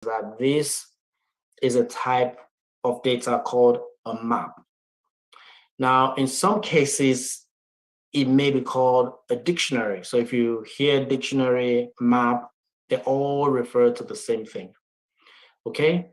that this is a type of data called a map. Now, in some cases, it may be called a dictionary. So if you hear dictionary, map, they all refer to the same thing, okay?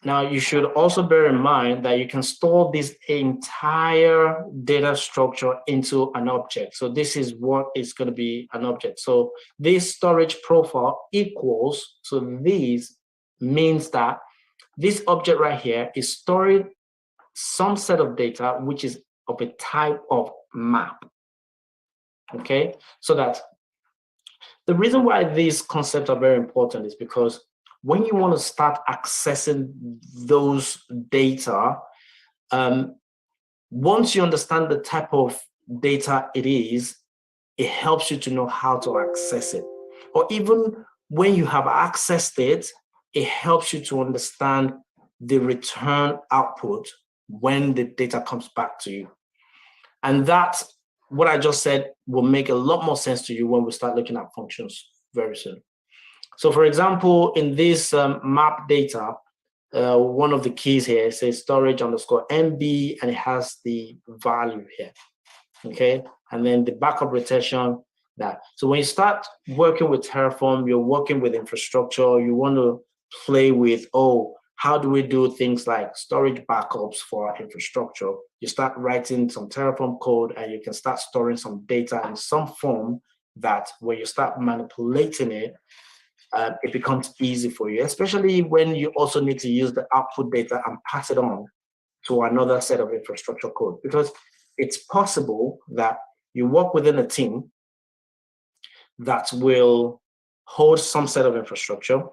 Now, you should also bear in mind that you can store this entire data structure into an object. So this is what is going to be an object. So this storage profile equals, so this means that this object right here is storing some set of data, which is of a type of map. Okay, so that the reason why these concepts are very important is because when you want to start accessing those data, once you understand the type of data it is, it helps you to know how to access it. Or even when you have accessed it, it helps you to understand the return output when the data comes back to you. And that, what I just said, will make a lot more sense to you when we start looking at functions very soon. So for example, in this map data, one of the keys here says storage underscore MB, and it has the value here, okay? And then the backup retention, that. So when you start working with Terraform, you're working with infrastructure, you want to play with, oh, how do we do things like storage backups for our infrastructure? You start writing some Terraform code and you can start storing some data in some form that when you start manipulating it, it becomes easy for you, especially when you also need to use the output data and pass it on to another set of infrastructure code. Because it's possible that you work within a team that will hold some set of infrastructure,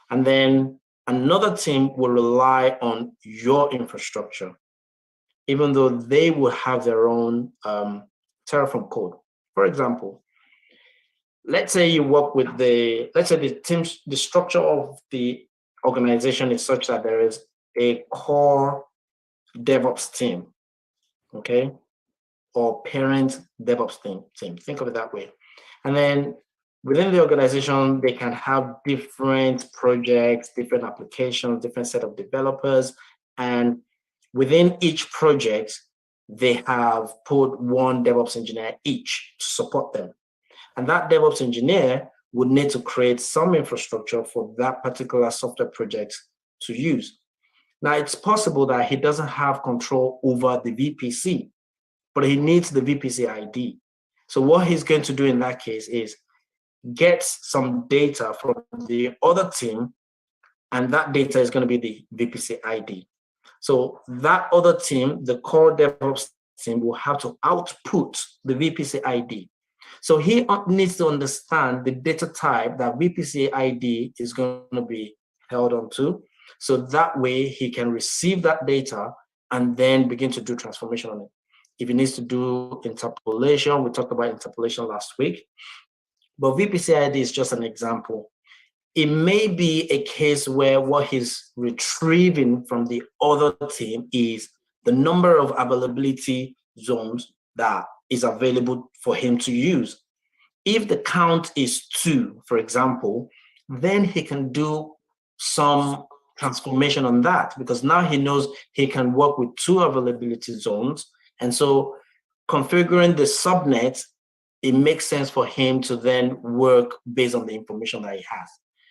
and then another team will rely on your infrastructure, even though they will have their own Terraform code. For example, let's say you work with the structure of the organization is such that there is a core DevOps team, okay? Or parent DevOps team. Think of it that way. And then within the organization, they can have different projects, different applications, different set of developers. And within each project, they have put one DevOps engineer each to support them. And that DevOps engineer would need to create some infrastructure for that particular software project to use. Now, it's possible that he doesn't have control over the VPC, but he needs the VPC ID. So what he's going to do in that case is get some data from the other team, and that data is going to be the VPC ID. So that other team, the core DevOps team, will have to output the VPC ID. So he needs to understand the data type that VPC ID is going to be held onto. So that way he can receive that data and then begin to do transformation on it. If he needs to do interpolation, we talked about interpolation last week, but VPC ID is just an example. It may be a case where what he's retrieving from the other team is the number of availability zones that is available for him to use. If the count is 2, for example, then he can do some transformation on that, because now he knows he can work with 2 availability zones. And so configuring the subnet, it makes sense for him to then work based on the information that he has.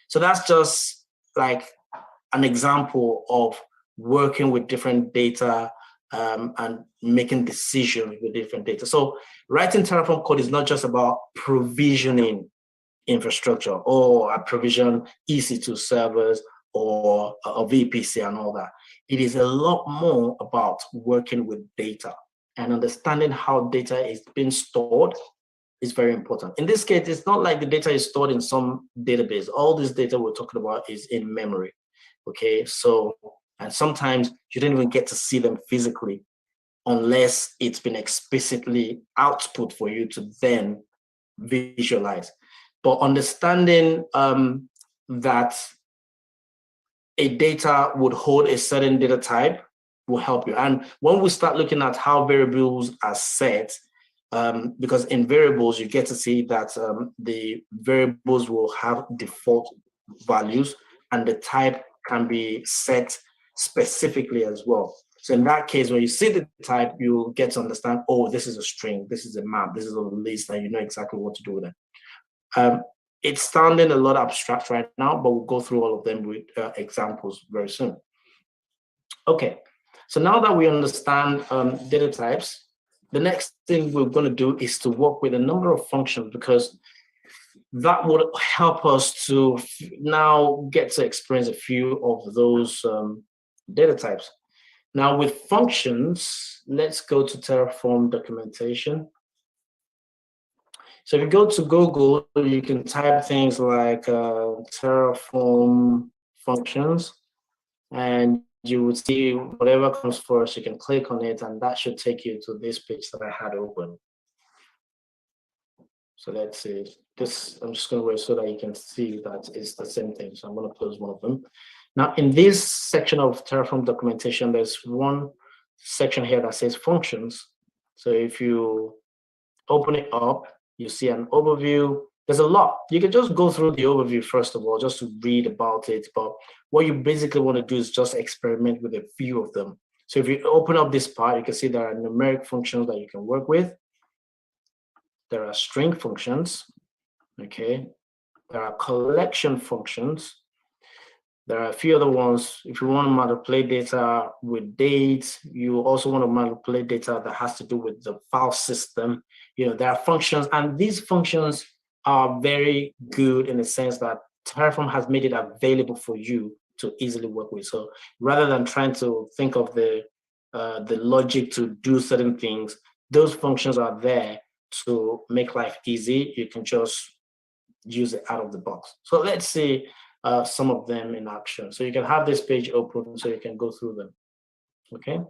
So that's just like an example of working with different data and making decisions with different data. So writing Terraform code is not just about provisioning infrastructure or a provision EC2 servers or a VPC and all that. It is a lot more about working with data, and understanding how data is being stored is very important. In this case, it's not like the data is stored in some database. All this data we're talking about is in memory, okay? So, and sometimes you don't even get to see them physically unless it's been explicitly output for you to then visualize. But understanding that a data would hold a certain data type will help you. And when we start looking at how variables are set, because in variables, you get to see that the variables will have default values, and the type can be set specifically as well. So in that case, when you see the type, you get to understand, oh, this is a string, this is a map, this is a list, and you know exactly what to do with it. It's sounding a lot abstract right now, but we'll go through all of them with examples very soon. Okay, so now that we understand data types, the next thing we're going to do is to work with a number of functions, because that would help us to now get to experience a few of those data types. Now with functions, let's go to Terraform documentation. So if you go to Google, you can type things like Terraform functions, and you would see whatever comes first. You can click on it, and that should take you to this page that I had open. So let's see this. I'm just going to wait so that you can see that it's the same thing. So I'm going to close one of them. Now, in this section of Terraform documentation, there's one section here that says functions. So if you open it up, you see an overview. There's a lot. You can just go through the overview first of all, just to read about it. But what you basically want to do is just experiment with a few of them. So if you open up this part, you can see there are numeric functions that you can work with. There are string functions, okay? There are collection functions. There are a few other ones. If you want to manipulate data with dates, you also want to manipulate data that has to do with the file system. You know, there are functions, and these functions are very good in the sense that Terraform has made it available for you to easily work with. So rather than trying to think of the logic to do certain things, those functions are there to make life easy. You can just use it out of the box. So let's see some of them in action. So you can have this page open so you can go through them. Okay.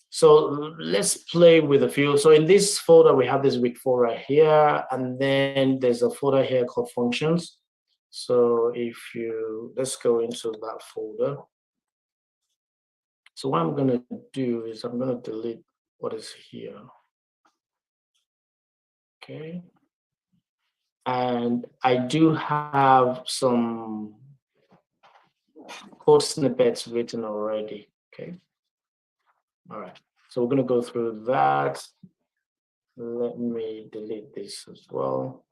So let's play with a few. So in this folder, we have this week folder here, and then there's a folder here called functions. So let's go into that folder. So what I'm going to do is I'm going to delete what is here. Okay. And I do have some code snippets written already. Okay. All right. So we're going to go through that. Let me delete this as well.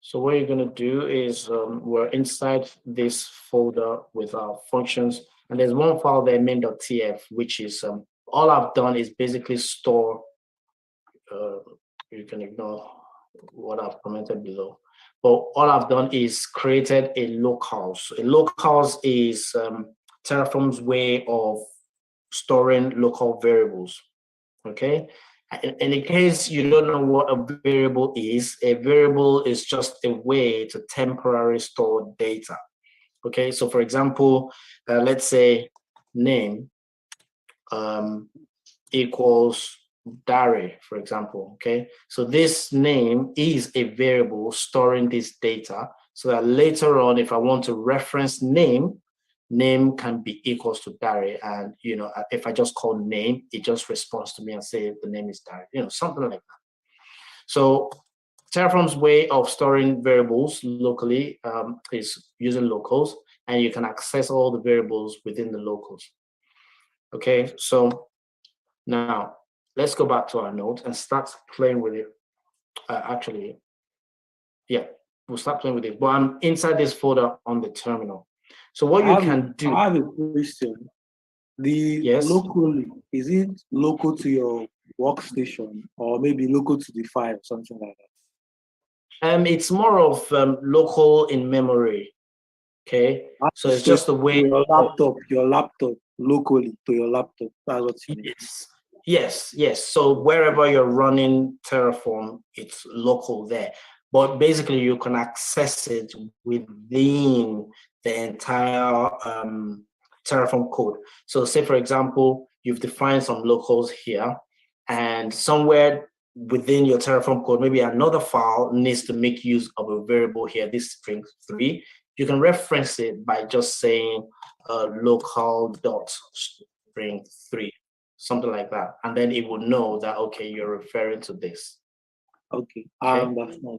So what you're going to do is we're inside this folder with our functions. And there's one file there, main.tf, which is all I've done is basically store. You can ignore what I've commented below. But all I've done is created a locals. A locals is Terraform's way of storing local variables. Okay. In case you don't know what a variable is just a way to temporarily store data. Okay. So for example, let's say name equals Dari, for example. Okay, so this name is a variable storing this data, so that later on, if I want to reference name can be equals to Dari, and you know, if I just call name, it just responds to me and say the name is Dari, you know, something like that. So Terraform's way of storing variables locally is using locals, and you can access all the variables within the locals. Okay, so now let's go back to our node and start playing with it. Actually, yeah, we'll start playing with it. But I'm inside this folder on the terminal. So what you can do. I have a question. Locally, is it local to your workstation or maybe local to the file, something like that? It's more of local in memory. Okay, so it's just the way your laptop locally to your laptop. That's what you mean. Yes. So wherever you're running Terraform, it's local there. But basically, you can access it within the entire Terraform code. So say, for example, you've defined some locals here, and somewhere within your Terraform code, maybe another file needs to make use of a variable here, this string 3. You can reference it by just saying local dot string 3. Something like that, and then it will know that, okay, you're referring to this. Okay. I understand.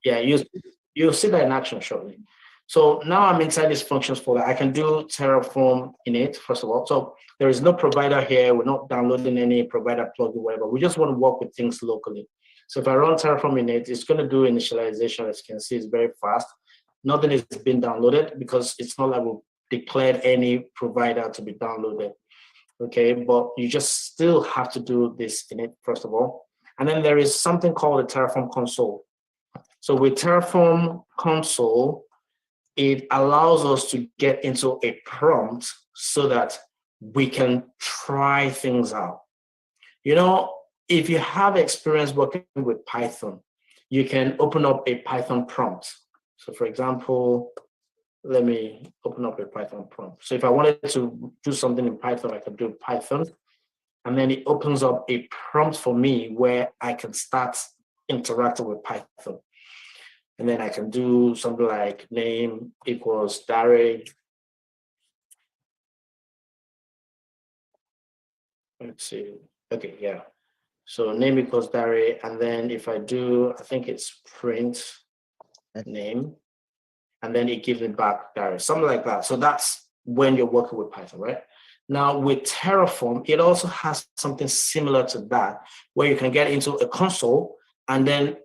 Yeah, you'll see that in action shortly. So now I'm inside these functions folder. I can do Terraform init, first of all. So there is no provider here. We're not downloading any provider plugin, whatever. We just want to work with things locally. So if I run Terraform init, it's going to do initialization. As you can see, it's very fast. Nothing is being downloaded because it's not like we've declared any provider to be downloaded. Okay, but you just still have to do this init, first of all. And then there is something called the Terraform console. So with Terraform console, it allows us to get into a prompt so that we can try things out. You know, if you have experience working with Python, you can open up a Python prompt. So for example, let me open up a Python prompt. So if I wanted to do something in Python, I could do Python, and then it opens up a prompt for me where I can start interacting with Python. And then I can do something like name equals Dare. Let's see. Okay, yeah. So name equals Dare. And then if I do, I think it's print name. And then it gives me back Dare, something like that. So that's when you're working with Python, right? Now with Terraform, it also has something similar to that, where you can get into a console and then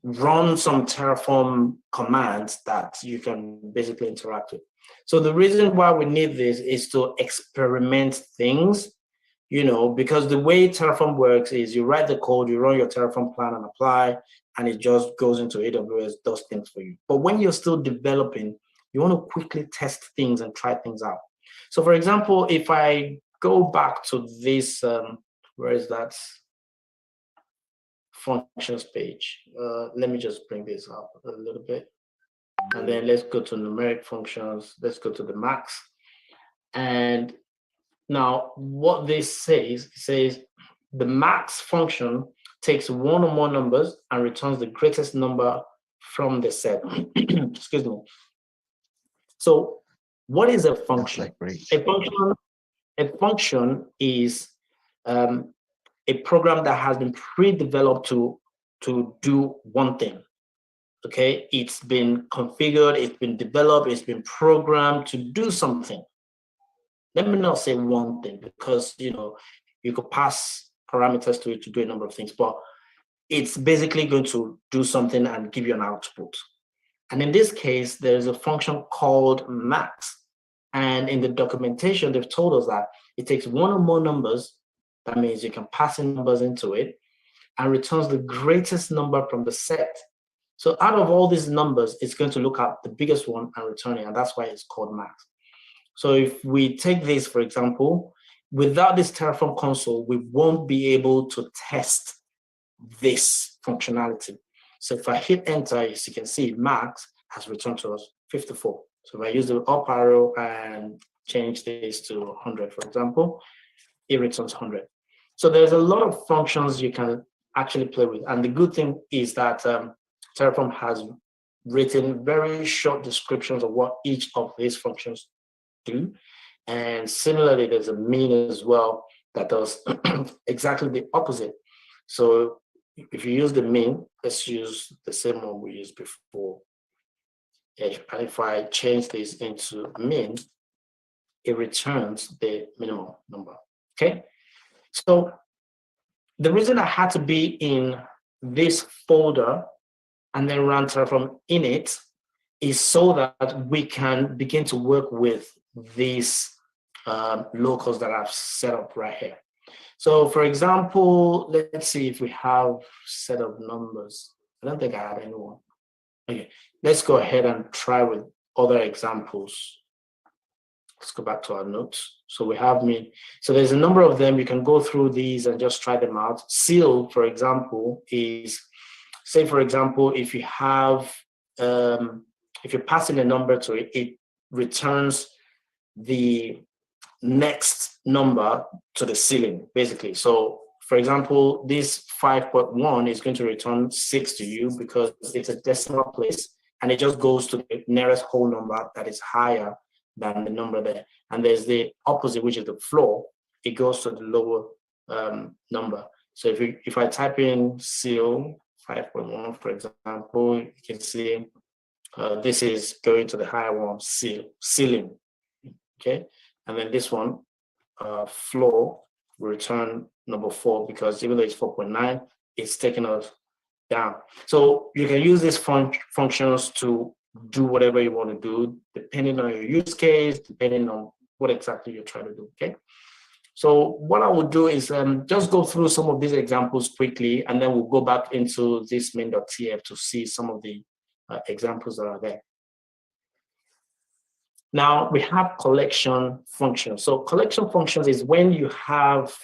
run some Terraform commands that you can basically interact with. So the reason why we need this is to experiment things, you know, because the way Terraform works is you write the code, you run your Terraform plan and apply, and it just goes into AWS, does things for you. But when you're still developing, you want to quickly test things and try things out. So for example, if I go back to this, where is that? Functions page. Let me just bring this up a little bit. And then let's go to numeric functions. Let's go to the max. And now what this says, it says the max function takes one or more numbers and returns the greatest number from the set. Excuse me. So what is a function? A function is a program that has been pre-developed to do one thing. Okay, it's been configured, it's been developed, it's been programmed to do something. Let me not say one thing, because you know you could pass parameters to it to do a number of things, but it's basically going to do something and give you an output. And in this case, there's a function called max. And in the documentation, they've told us that it takes one or more numbers. That means you can pass in numbers into it and returns the greatest number from the set. So out of all these numbers, it's going to look at the biggest one and return it, and that's why it's called max. So if we take this, for example, without this Terraform console, we won't be able to test this functionality. So if I hit enter, as you can see, max has returned to us 54. So if I use the up arrow and change this to 100, for example, it returns 100. So there's a lot of functions you can actually play with. And the good thing is that Terraform has written very short descriptions of what each of these functions do. And similarly, there's a min as well that does exactly the opposite. So if you use the min, let's use the same one we used before. And if I change this into min, it returns the minimum number, okay? So the reason I had to be in this folder and then run Terraform init is so that we can begin to work with these locals that I've set up right here. So for example, let's see if we have set of numbers. I don't think I have anyone. Okay, let's go ahead and try with other examples. Let's go back to our notes. So we have me. So there's a number of them. You can go through these and just try them out. Seal, for example, is, say, for example, if you have, if you're passing a number to it, it returns the next number to the ceiling, basically. So for example, this 5.1 is going to return 6 to you because it's a decimal place, and it just goes to the nearest whole number that is higher than the number there. And there's the opposite, which is the floor. It goes to the lower number. So if I type in seal 5.1, for example, you can see This is going to the higher one, ceiling. Okay, and then this one, floor, will return number 4 because even though it's 4.9, it's taking us down. So you can use these functions to do whatever you want to do, depending on your use case, depending on what exactly you're trying to do. Okay. So what I will do is just go through some of these examples quickly, and then we'll go back into this main.tf to see some of the examples that are there. Now we have collection functions. So collection functions is when you have,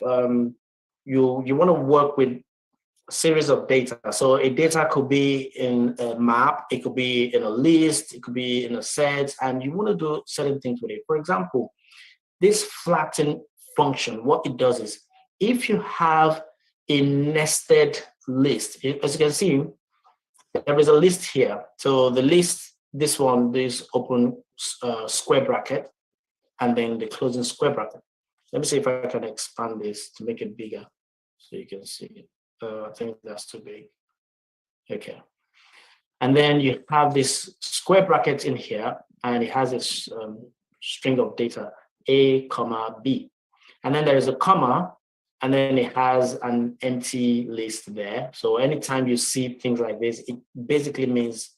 you want to work with a series of data. So a data could be in a map, it could be in a list, it could be in a set, and you want to do certain things with it. For example, this flatten function, what it does is, if you have a nested list, as you can see, there is a list here. So the list, this one, this open square bracket, and then the closing square bracket. Let me see if I can expand this to make it bigger so you can see it. I think that's too big. Okay. And then you have this square bracket in here, and it has this string of data, A, comma, B. And then there is a comma, and then it has an empty list there. So anytime you see things like this, it basically means,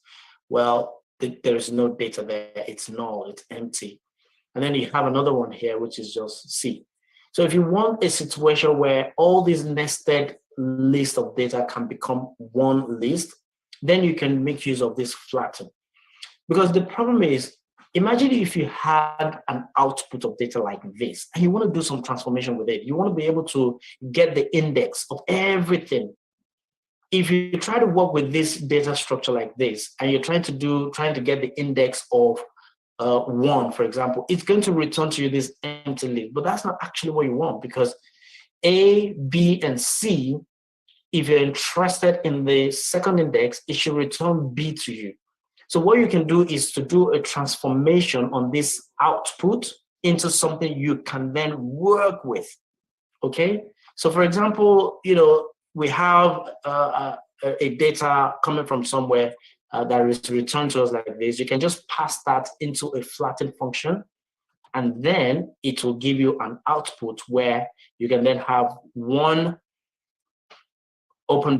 well, there is no data there. It's null, it's empty. And then you have another one here, which is just C. So if you want a situation where all these nested list of data can become one list, then you can make use of this flatten. Because the problem is, imagine if you had an output of data like this, and you want to do some transformation with it. You want to be able to get the index of everything. If you try to work with this data structure like this, and you're trying to get the index of 1, for example, it's going to return to you this empty list, but that's not actually what you want, because A, B, and C, if you're interested in the second index, it should return B to you. So what you can do is to do a transformation on this output into something you can then work with, okay? So for example, we have a data coming from somewhere that is returned to us like this. You can just pass that into a flatten function, and then it will give you an output where you can then have one open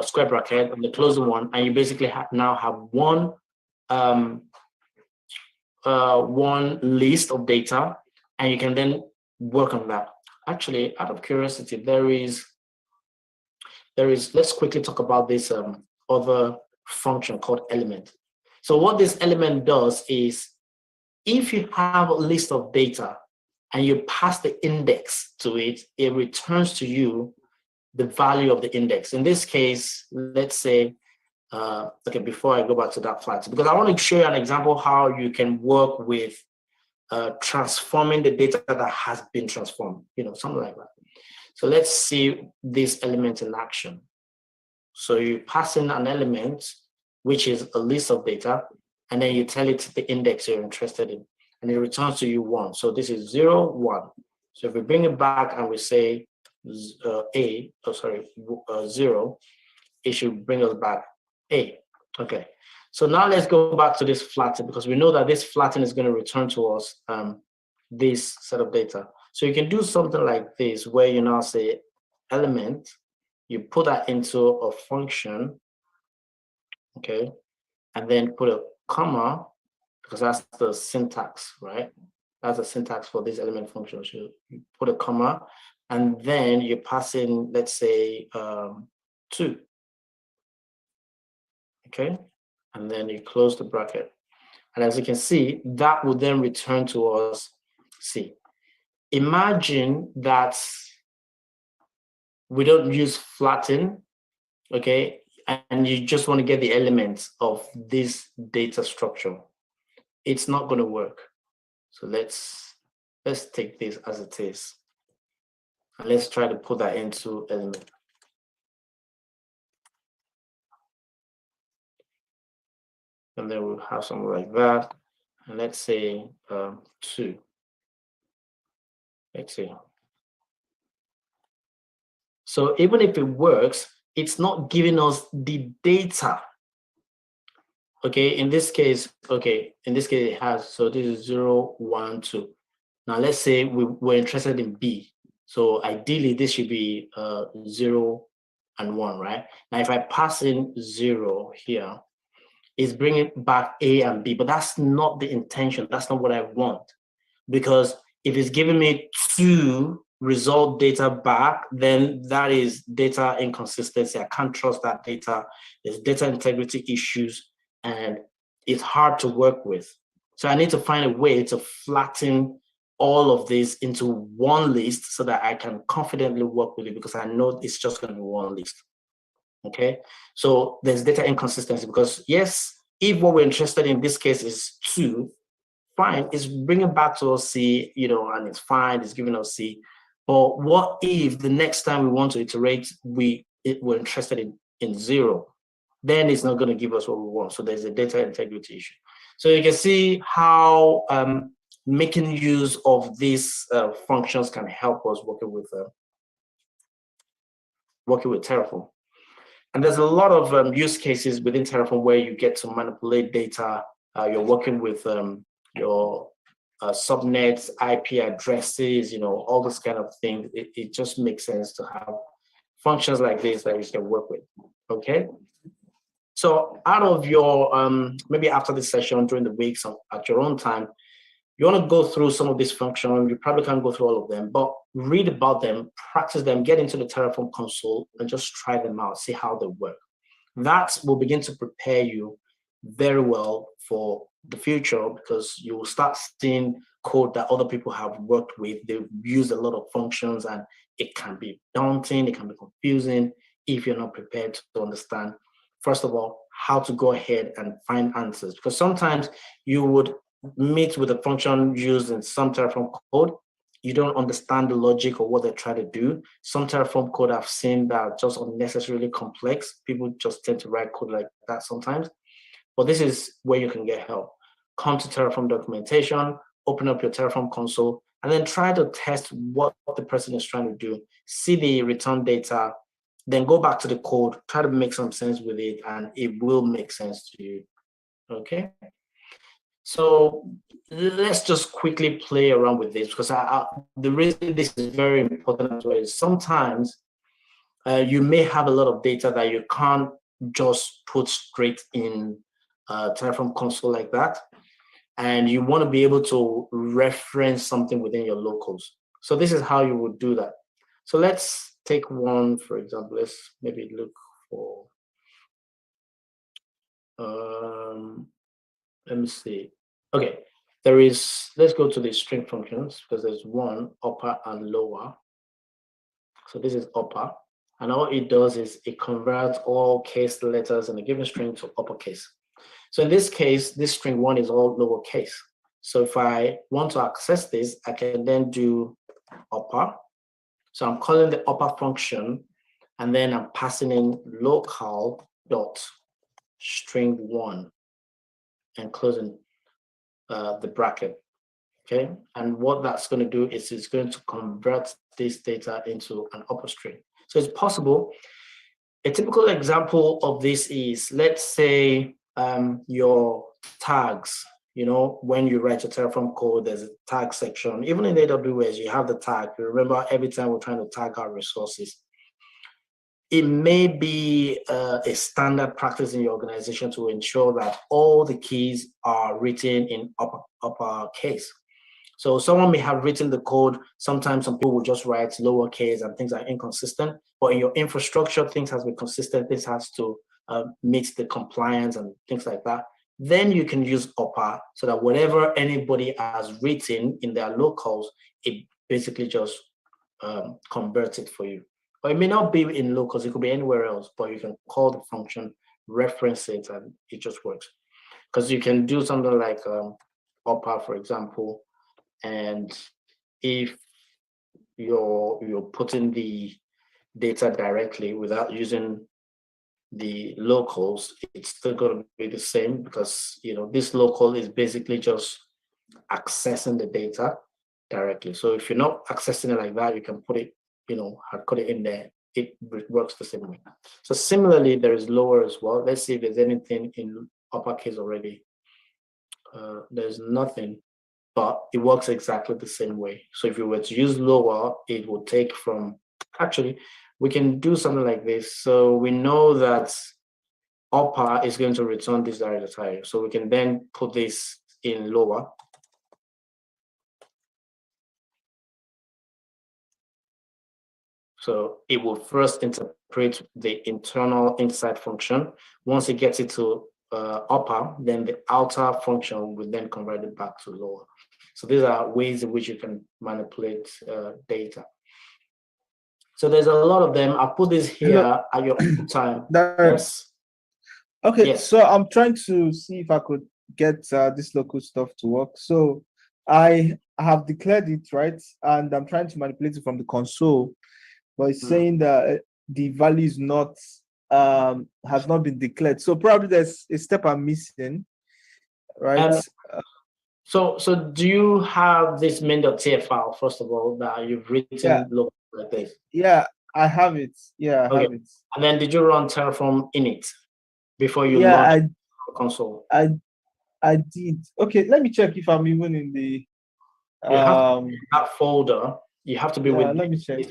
square bracket and the closing one, and you basically now have one list of data, and you can then work on that. Actually, out of curiosity, there is. Let's quickly talk about this other function called element. So what this element does is, if you have a list of data and you pass the index to it, it returns to you the value of the index. In this case, let's say, okay, before I go back to that flat, because I want to show you an example how you can work with transforming the data that has been transformed, something like that. So let's see this element in action. So you pass in an element, which is a list of data, and then you tell it the index you're interested in, and it returns to you 1. So this is 0, 1. So if we bring it back and we say 0, it should bring us back A. Okay. So now let's go back to this flatten, because we know that this flatten is going to return to us this set of data. So you can do something like this, where you now say element, you put that into a function, okay, and then put a comma, because that's the syntax, right? That's the syntax for this element function. So you put a comma, and then you pass in, let's say, 2, okay, and then you close the bracket. And as you can see, that will then return to us C. Imagine that we don't use flatten, okay, and you just want to get the elements of this data structure. It's not going to work. So let's take this as it is, and let's try to put that into element. And then we'll have something like that. And let's say 2. Let's see. So even if it works, it's not giving us the data. Okay, in this case, it has, so this is 0, 1, 2. Now let's say we're interested in B. So ideally this should be 0 and 1, right? Now if I pass in 0 here, it's bringing back A and B, but that's not the intention. That's not what I want. Because if it's giving me 2 result data back, then that is data inconsistency. I can't trust that data. There's data integrity issues, and it's hard to work with. So I need to find a way to flatten all of this into one list so that I can confidently work with it, because I know it's just going to be one list. Okay, so there's data inconsistency because yes, if what we're interested in this case is 2, fine, it's bringing back to us C, and it's fine, it's giving us C. But what if the next time we want to iterate, we're interested in 0? Then it's not going to give us what we want. So there's a data integrity issue. So you can see how making use of these functions can help us working with Terraform. And there's a lot of use cases within Terraform where you get to manipulate data. You're working with your subnets, IP addresses, all this kind of thing. It just makes sense to have functions like this that you can work with. Okay. So out of your, maybe after this session during the weeks at your own time, you want to go through some of these functions. You probably can't go through all of them, but read about them, practice them, get into the Terraform console and just try them out, see how they work. That will begin to prepare you very well for the future, because you will start seeing code that other people have worked with. They've used a lot of functions and it can be daunting, it can be confusing if you're not prepared to understand, first of all, how to go ahead and find answers. Because sometimes you would meet with a function used in some Terraform code, you don't understand the logic or what they're trying to do. Some Terraform code I've seen that are just unnecessarily complex. People just tend to write code like that sometimes. But this is where you can get help. Come to Terraform documentation, open up your Terraform console, and then try to test what the person is trying to do. See the return data, then go back to the code, try to make some sense with it, and it will make sense to you. Okay? So let's just quickly play around with this, because the reason this is very important as well is sometimes you may have a lot of data that you can't just put straight in Terraform console like that. And you want to be able to reference something within your locals. So this is how you would do that. So let's take one, for example, let's maybe look for, let me see. Okay, let's go to the string functions, because there's one upper and lower. So this is upper, and all it does is it converts all case letters in a given string to uppercase. So in this case, this string 1 is all lowercase. So if I want to access this, I can then do upper. So I'm calling the upper function, and then I'm passing in local dot string 1 and closing the bracket. Okay, and what that's going to do is it's going to convert this data into an upper string. So it's possible. A typical example of this is, let's say your tags, when you write your Terraform code, there's a tag section. Even in AWS, you have the tag. You remember, every time we're trying to tag our resources, it may be a standard practice in your organization to ensure that all the keys are written in upper case. So someone may have written the code. Sometimes some people will just write lowercase and things are inconsistent. But in your infrastructure, things has to be consistent. This has to meet the compliance and things like that. Then you can use upper, so that whatever anybody has written in their locals, it basically just converts it for you. Or it may not be in locals, it could be anywhere else, but you can call the function, reference it, and it just works. Because you can do something like upper, for example, and if you're putting the data directly without using the locals, it's still going to be the same, because this local is basically just accessing the data directly. So if you're not accessing it like that, you can put it, put it in there. It works the same way. So similarly, there is lower as well. Let's see if there's anything in uppercase already. There's nothing, but it works exactly the same way. So if you were to use lower, it will take from, actually, we can do something like this. So we know that upper is going to return this directory. So we can then put this in lower. So it will first interpret the internal inside function. Once it gets it to upper, then the outer function will then convert it back to lower. So these are ways in which you can manipulate data. So there's a lot of them. I'll put this here at your own time. Yes. Okay, yes. So I'm trying to see if I could get this local stuff to work. So I have declared it, right? And I'm trying to manipulate it from the console, but it's saying that the value is not has not been declared. So probably there's a step I'm missing, right? So do you have this main.tf file, first of all, that you've written local like this? Yeah, I have it. Yeah, I have it. And then did you run Terraform init before you launch console? I did. Okay, let me check if I'm even in the you have to be in that folder. You have to be with let me check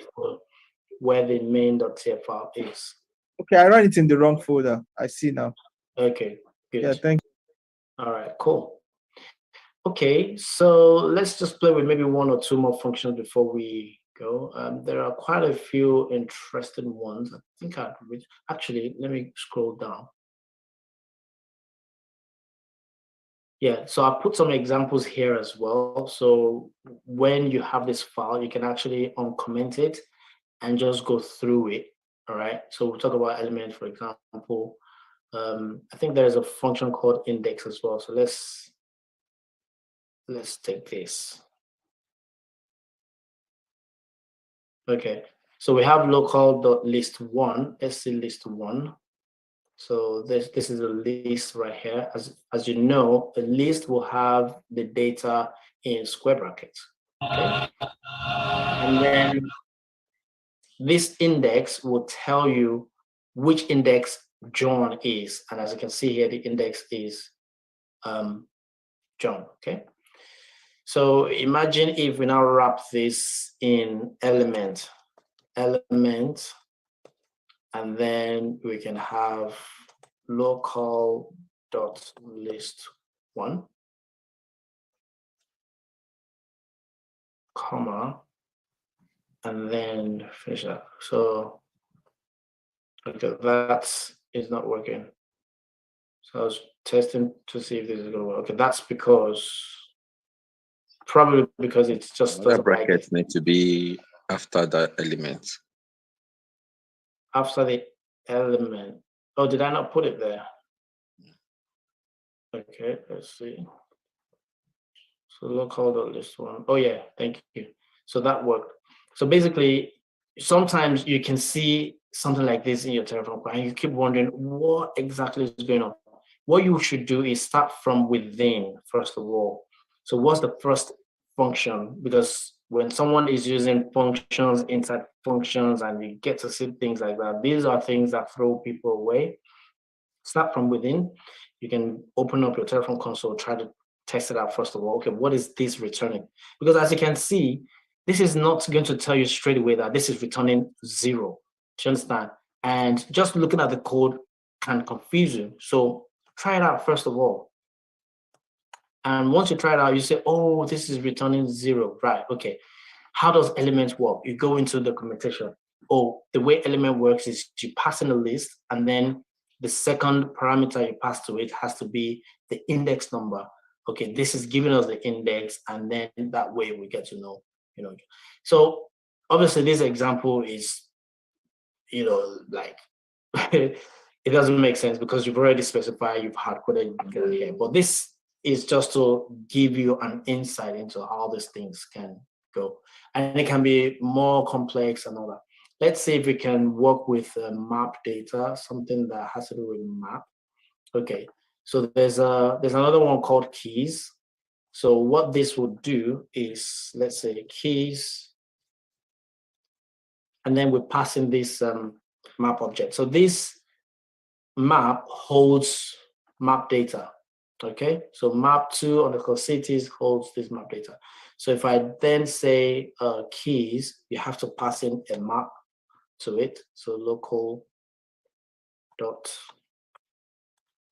where the main.tf file is. Okay, I ran it in the wrong folder. I see now. Okay, good. Yeah, thank you. All right, cool. Okay, so let's just play with maybe one or two more functions before we go. There are quite a few interesting ones. I think I'd actually, let me scroll down. Yeah, so I put some examples here as well. So when you have this file, you can actually uncomment it and just go through it. All right, so we'll talk about elements, for example. I think there's a function called index as well. So let's take this. Okay, so we have local.list1, sc list1. So this is a list right here. As you know, a list will have the data in square brackets. Okay, and then this index will tell you which index John is, and as you can see here, the index is John. Okay. So imagine if we now wrap this in element, and then we can have local.list1, comma, and then finish that. So okay, that is not working. So I was testing to see if this is gonna work. Okay, that's probably because it's just the brackets need to be after the element. After the element. Oh, did I not put it there? Okay, let's see. So local.list1. Oh yeah, thank you. So that worked. So basically, sometimes you can see something like this in your Terraform and you keep wondering what exactly is going on. What you should do is start from within, first of all. So what's the first function? Because when someone is using functions inside functions and you get to see things like that, these are things that throw people away. Start from within. You can open up your Terraform console, try to test it out first of all. Okay, what is this returning? Because as you can see, this is not going to tell you straight away that this is returning 0. Do you understand? And just looking at the code can confuse you. So try it out first of all. And once you try it out, you say, oh, this is returning 0. Right, okay. How does element work? You go into the documentation. Oh, the way element works is you pass in a list, and then the second parameter you pass to it has to be the index number. Okay, this is giving us the index, and then that way we get to know, So obviously this example is, like, it doesn't make sense because you've already specified, you've hard coded here. But this is just to give you an insight into how these things can go. And it can be more complex and all that. Let's see if we can work with map data, something that has to do with map. Okay, so there's another one called keys. So what this would do is, let's say keys, and then we're passing this map object. So this map holds map data. Okay, so map2 underscore cities holds this map data. So if I then say keys, you have to pass in a map to it. So local dot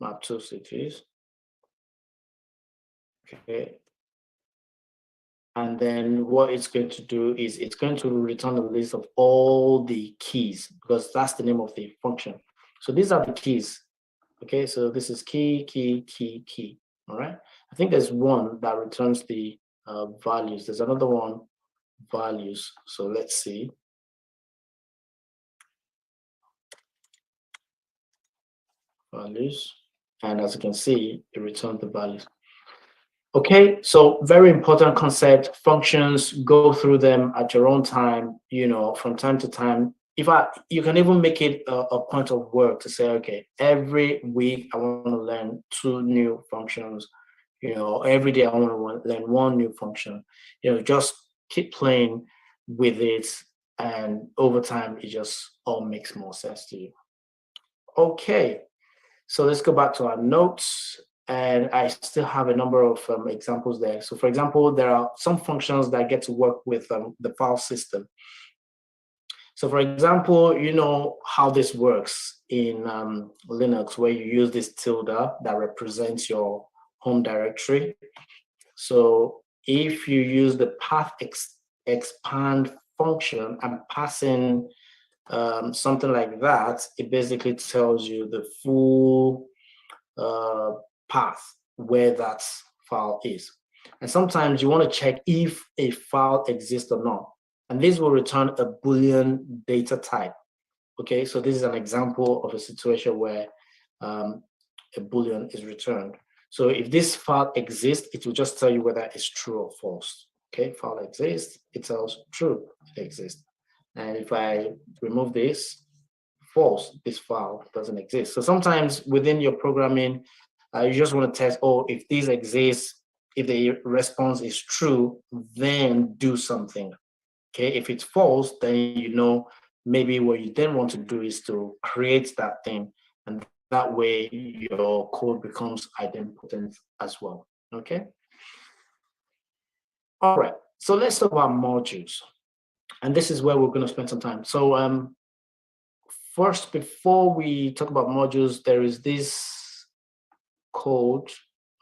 map2 cities. Okay. And then what it's going to do is it's going to return a list of all the keys, because that's the name of the function. So these are the keys. Okay, so this is key, key, key, key. All right. I think there's one that returns the values. There's another one, values. So let's see. Values. And as you can see, it returns the values. Okay, so very important concept. Functions, go through them at your own time, from time to time. You can even make it a point of work to say, okay, every week I want to learn 2 new functions, every day I want to learn 1 new function, just keep playing with it, and over time it just all makes more sense to you. Okay, so let's go back to our notes. And I still have a number of examples there. So for example, there are some functions that get to work with the file system. So for example, you know how this works in Linux, where you use this tilde that represents your home directory. So if you use the path expand function and pass in something like that, it basically tells you the full path where that file is. And sometimes you want to check if a file exists or not. And this will return a Boolean data type. Okay, so this is an example of a situation where a Boolean is returned. So if this file exists, it will just tell you whether it's true or false. Okay, file exists, it tells true, it exists. And if I remove this, false, this file doesn't exist. So sometimes within your programming, you just want to test, if these exist, if the response is true, then do something. Okay, if it's false, then maybe what you then want to do is to create that thing, and that way your code becomes idempotent as well. Okay. All right, so let's talk about modules, and this is where we're going to spend some time. So first, before we talk about modules, there is this code.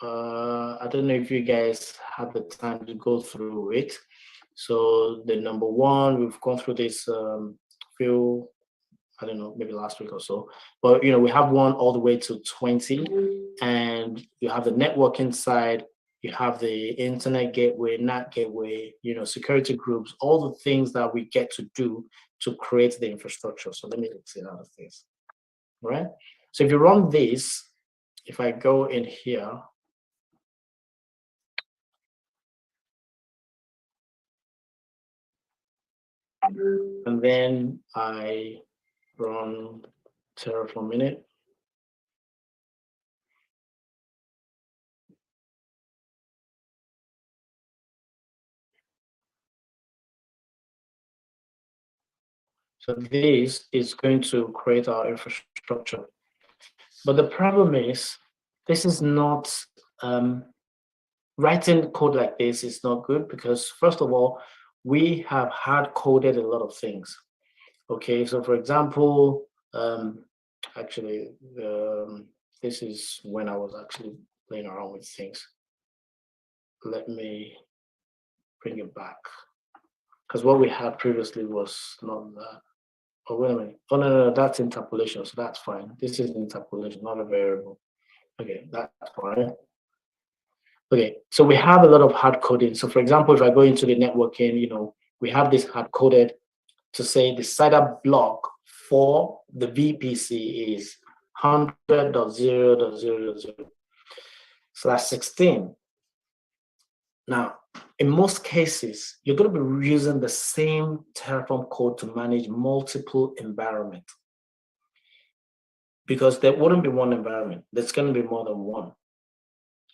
I don't know if you guys have the time to go through it. So the number 1, we've gone through this few, I don't know, maybe last week or so. But we have 1 all the way to 20, and you have the networking side, you have the internet gateway, NAT gateway, security groups, all the things that we get to do to create the infrastructure. So let me exit out of this. All right. So if you run this, if I go in here, and then I run Terraform in it, so this is going to create our infrastructure. But the problem is, this is not, writing code like this is not good, because first of all, we have hard coded a lot of things. Okay, so for example, actually, this is when I was actually playing around with things. Let me bring it back, because what we had previously was not that. Oh, wait a minute. Oh, no, that's interpolation, so that's fine. This is interpolation, not a variable. Okay, that's fine. Okay, so we have a lot of hard coding. So for example, if I go into the networking, we have this hard coded to say the setup block for the VPC is 100.0.0.0/16. Now, in most cases, you're going to be using the same Terraform code to manage multiple environments, because there wouldn't be one environment. There's going to be more than one,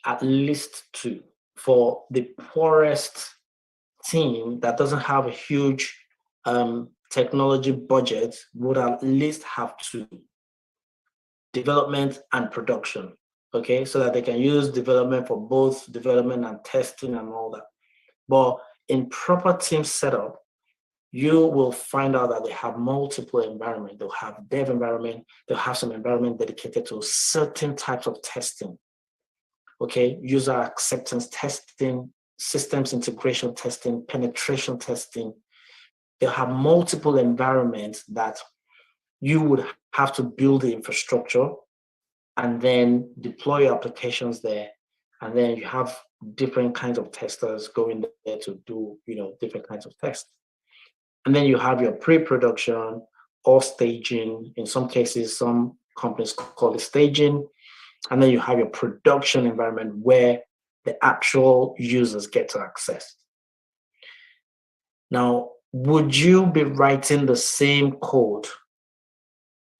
at least 2. For the poorest team that doesn't have a huge technology budget, would at least have 2, development and production. okay, so that they can use development for both development and testing and all that. But in proper team setup, you will find out that they have multiple environments. They'll have dev environment, they'll have some environment dedicated to certain types of testing. Okay, user acceptance testing, systems integration testing, penetration testing. They'll have multiple environments that you would have to build the infrastructure and then deploy your applications there. And then you have different kinds of testers going there to do, different kinds of tests. And then you have your pre-production or staging. In some cases, some companies call it staging. And then you have your production environment where the actual users get to access. Now, would you be writing the same code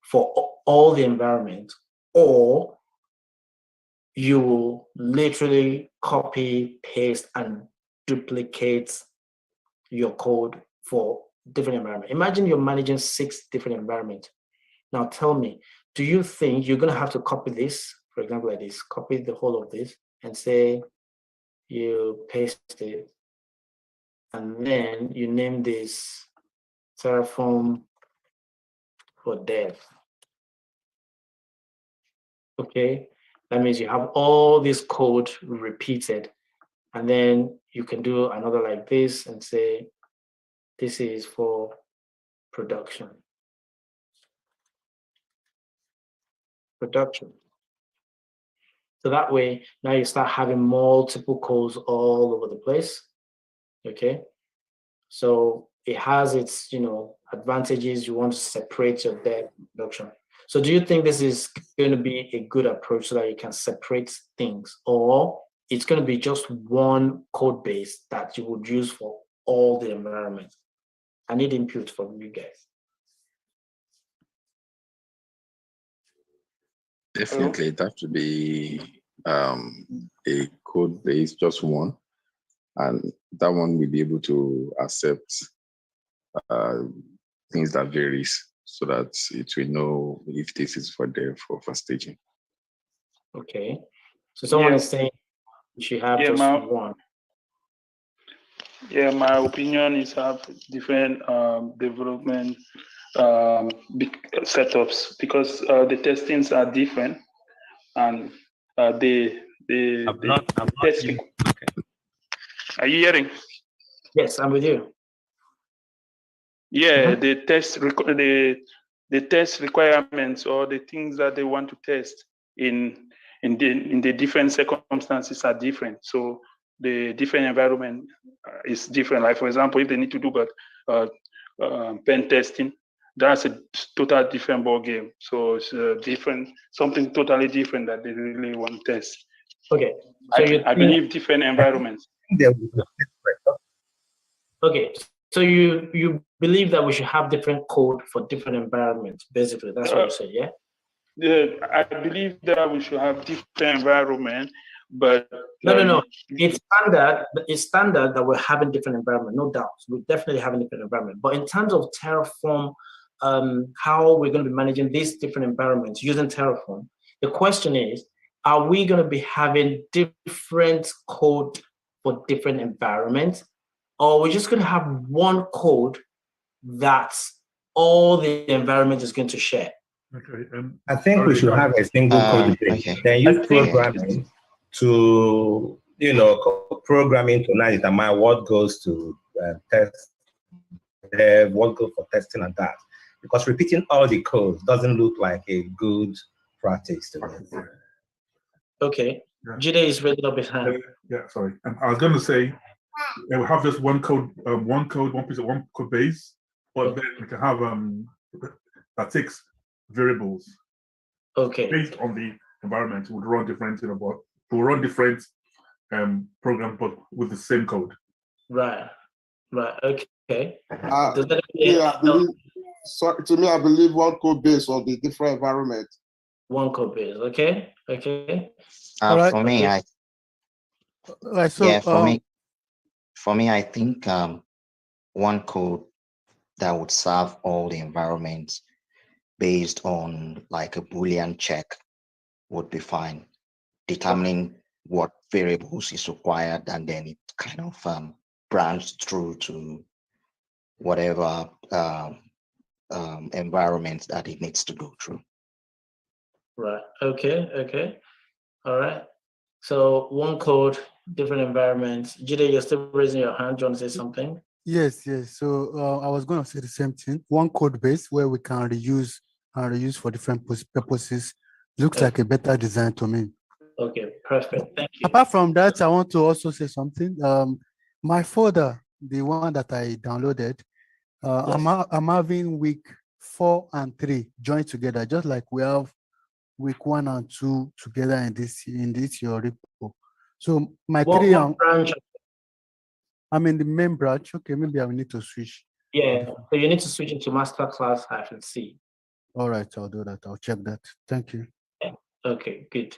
for all the environment, or you will literally copy, paste, and duplicate your code for different environments? Imagine you're managing 6 different environments. Now tell me, do you think you're going to have to copy this, for example, like this, copy the whole of this and say you paste it, and then you name this Terraform for dev? Okay, that means you have all this code repeated, and then you can do another like this and say this is for production. So that way, now you start having multiple codes all over the place. Okay, so it has its advantages. You want to separate your dev production. So do you think this is going to be a good approach so that you can separate things, or it's going to be just one code base that you would use for all the environments? I need input from you guys. Definitely, it has to be a code base, just one, and that one will be able to accept things that varies, so that it will know if this is for dev or for staging. Okay, so someone is saying you should have just one. Yeah, my opinion is have different development setups, because the testings are different, and I'm not testing. Okay. Are you hearing? Yes, I'm with you. Yeah, the test requirements, or the things that they want to test in the different circumstances are different. So the different environment is different. Like, for example, if they need to do pen testing, that's a total different ball game. So it's something totally different that they really want to test. Okay, so I believe different environments. Okay, so you believe that we should have different code for different environments, basically. That's what you said, yeah? Yeah, I believe that we should have different environment, but no. It's standard that we're having different environment, no doubt. We're definitely having different environment. But in terms of Terraform, how we're going to be managing these different environments using Terraform, the question is, are we going to be having different code for different environments? Or we're just going to have one code that all the environment is going to share? Okay. I think we should have a single code base. Okay. Then use programming to, programming to now determine what goes to test, what goes for testing and that. Because repeating all the codes doesn't look like a good practice to me. Okay. Yeah. Jide is raising up his hand. Yeah, sorry. I was going to say, we have just one code, one piece of one code base, but then we can have that takes variables. Okay. Based on the environment, would run different, but we'll run different programs, but with the same code. Right. Okay. I believe. So to me, I believe one code base on the different environment. One code base. Okay. Right. For me, for me, I think one code that would serve all the environments based on like a Boolean check would be fine. determining what variables is required, and then it kind of branched through to whatever environment that it needs to go through. Right. Okay. All right. So one code, different environments. Jide, you're still raising your hand. Do you want to say something? Yes. So I was going to say the same thing. One code base where we can reuse and reuse for different purposes looks like a better design to me. Okay, perfect. Thank you. Apart from that, I want to also say something. My folder, the one that I downloaded, I'm having week 4 and 3 joined together, just like we have week 1 and 2 together in this your repo. So my what branch? I'm in the main branch. Okay, maybe I will need to switch. Yeah, so you need to switch into Masterclass-C. All right, I'll do that. I'll check that. Thank you. Okay, good.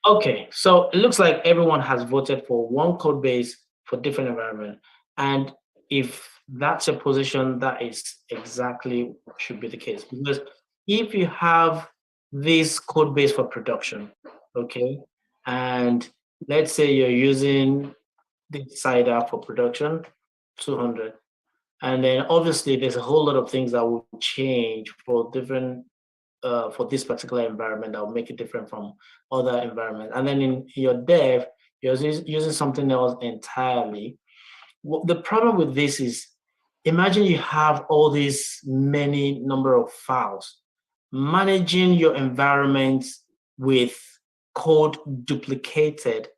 Okay, so it looks like everyone has voted for one code base for different environment. And if that's your position, that is exactly what should be the case. Because if you have this code base for production, okay, and let's say you're using the cider for production, 200. And then obviously there's a whole lot of things that will change for different for this particular environment that will make it different from other environments. And then in your dev, you're using something else entirely. The problem with this is, imagine you have all these many number of files. Managing your environment with code duplicated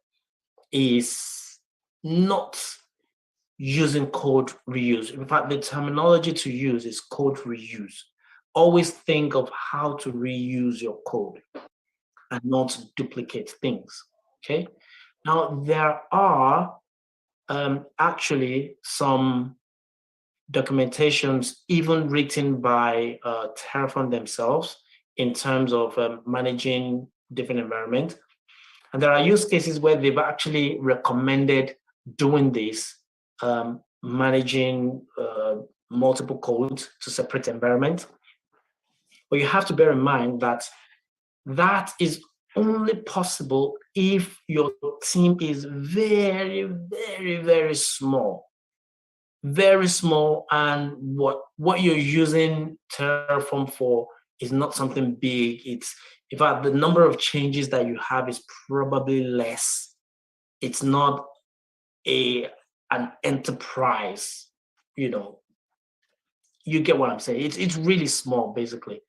is not using code reuse. In fact, the terminology to use is code reuse. Always think of how to reuse your code and not duplicate things, okay? Now, there are actually some documentations even written by Terraform themselves in terms of managing different environments. And there are use cases where they've actually recommended doing this, managing multiple codes to separate environments. But you have to bear in mind that that is only possible if your team is very, very, very small. Very small, and what you're using Terraform for is not something big. It's, in fact, the number of changes that you have is probably less. It's not an enterprise, you know. You get what I'm saying? It's really small, basically.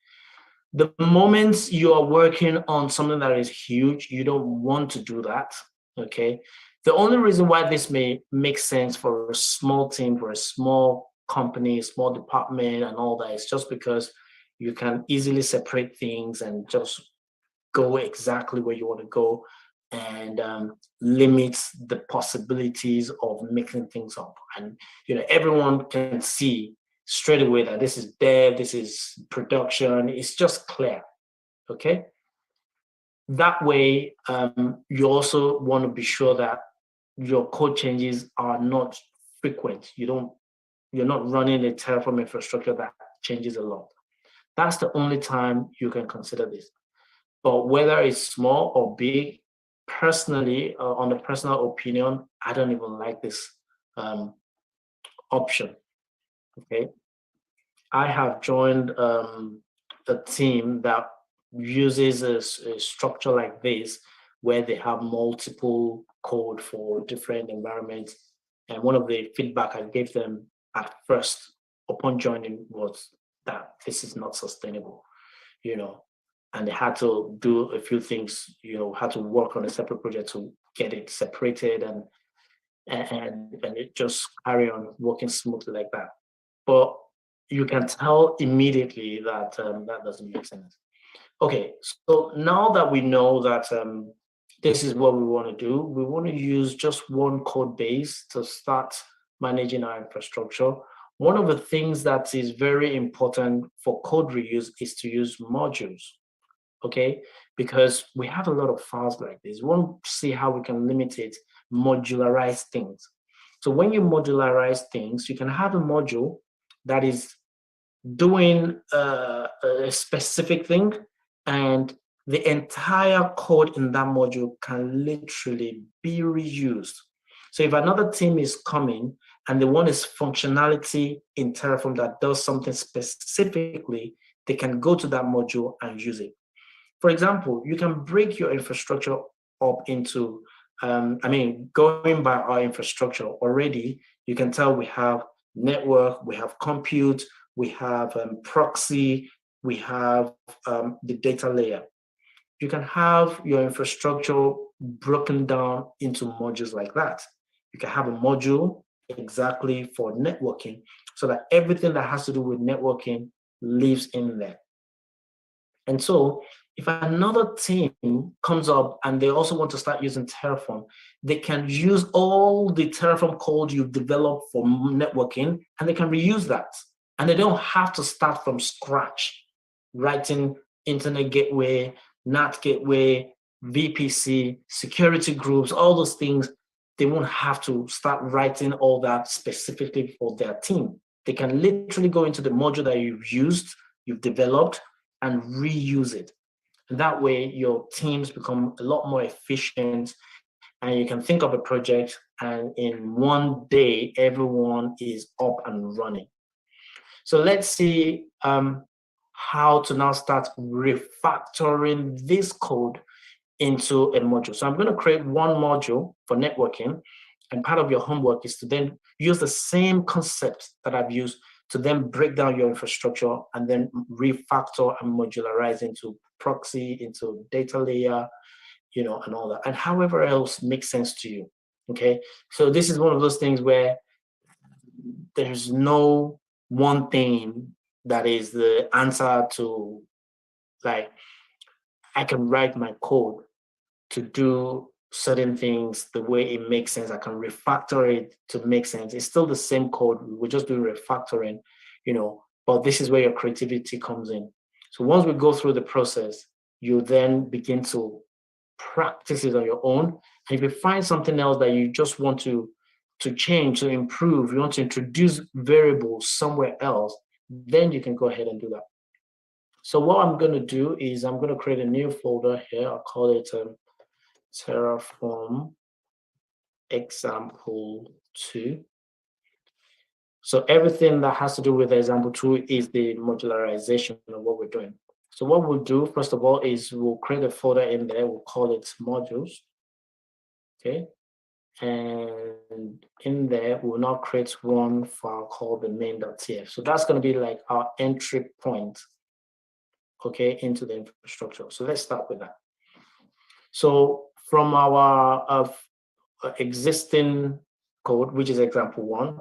The moment you are working on something that is huge, you don't want to do that, okay? The only reason why this may make sense for a small team, for a small company, small department and all that is just because you can easily separate things and just go exactly where you want to go and limit the possibilities of mixing things up. And, you know, everyone can see straight away that this is dev, this is production. It's just clear, okay? That way, you also want to be sure that your code changes are not frequent. You're not running a Terraform infrastructure that changes a lot. That's the only time you can consider this. But whether it's small or big, personally, on a personal opinion, I don't even like this option, okay? I have joined a team that uses a structure like this, where they have multiple code for different environments. And one of the feedback I gave them at first upon joining was that this is not sustainable, you know, and they had to do a few things, you know, had to work on a separate project to get it separated and it just carry on working smoothly like that. But you can tell immediately that that doesn't make sense. Okay, so now that we know that this is what we want to do, we want to use just one code base to start managing our infrastructure. One of the things that is very important for code reuse is to use modules, okay? Because we have a lot of files like this. We want to see how we can limit it, modularize things. So when you modularize things, you can have a module that is doing a specific thing, and the entire code in that module can literally be reused. So if another team is coming and they want this functionality in Terraform that does something specifically, they can go to that module and use it. For example, you can break your infrastructure up into, going by our infrastructure already, you can tell we have network, we have compute, we have proxy, we have the data layer. You can have your infrastructure broken down into modules like that. You can have a module exactly for networking so that everything that has to do with networking lives in there. And so if another team comes up and they also want to start using Terraform, they can use all the Terraform code you've developed for networking and they can reuse that. And they don't have to start from scratch, writing internet gateway, NAT gateway, VPC, security groups, all those things. They won't have to start writing all that specifically for their team. They can literally go into the module that you've developed, and reuse it. And that way, your teams become a lot more efficient, and you can think of a project, and in one day, everyone is up and running. So let's see how to now start refactoring this code into a module. So I'm going to create one module for networking, and part of your homework is to then use the same concept that I've used to then break down your infrastructure and then refactor and modularize into proxy, into data layer, and all that, and however else makes sense to you. Okay, so this is one of those things where there's no one thing that is the answer to, like, I can write my code to do certain things the way it makes sense. I can refactor it to make sense. It's still the same code. We're just doing refactoring, but this is where your creativity comes in. So once we go through the process, you then begin to practice it on your own. And if you find something else that you just want to change, to improve, you want to introduce variables somewhere else, then you can go ahead and do that. So what I'm going to do is I'm going to create a new folder here. I'll call it Terraform example 2. So everything that has to do with example 2 is the modularization of what we're doing. So what we'll do, first of all, is we'll create a folder in there. We'll call it modules. Okay. And in there, we'll now create one file called the main.tf. So that's going to be like our entry point, okay, into the infrastructure. So let's start with that. So from our existing code, which is example 1,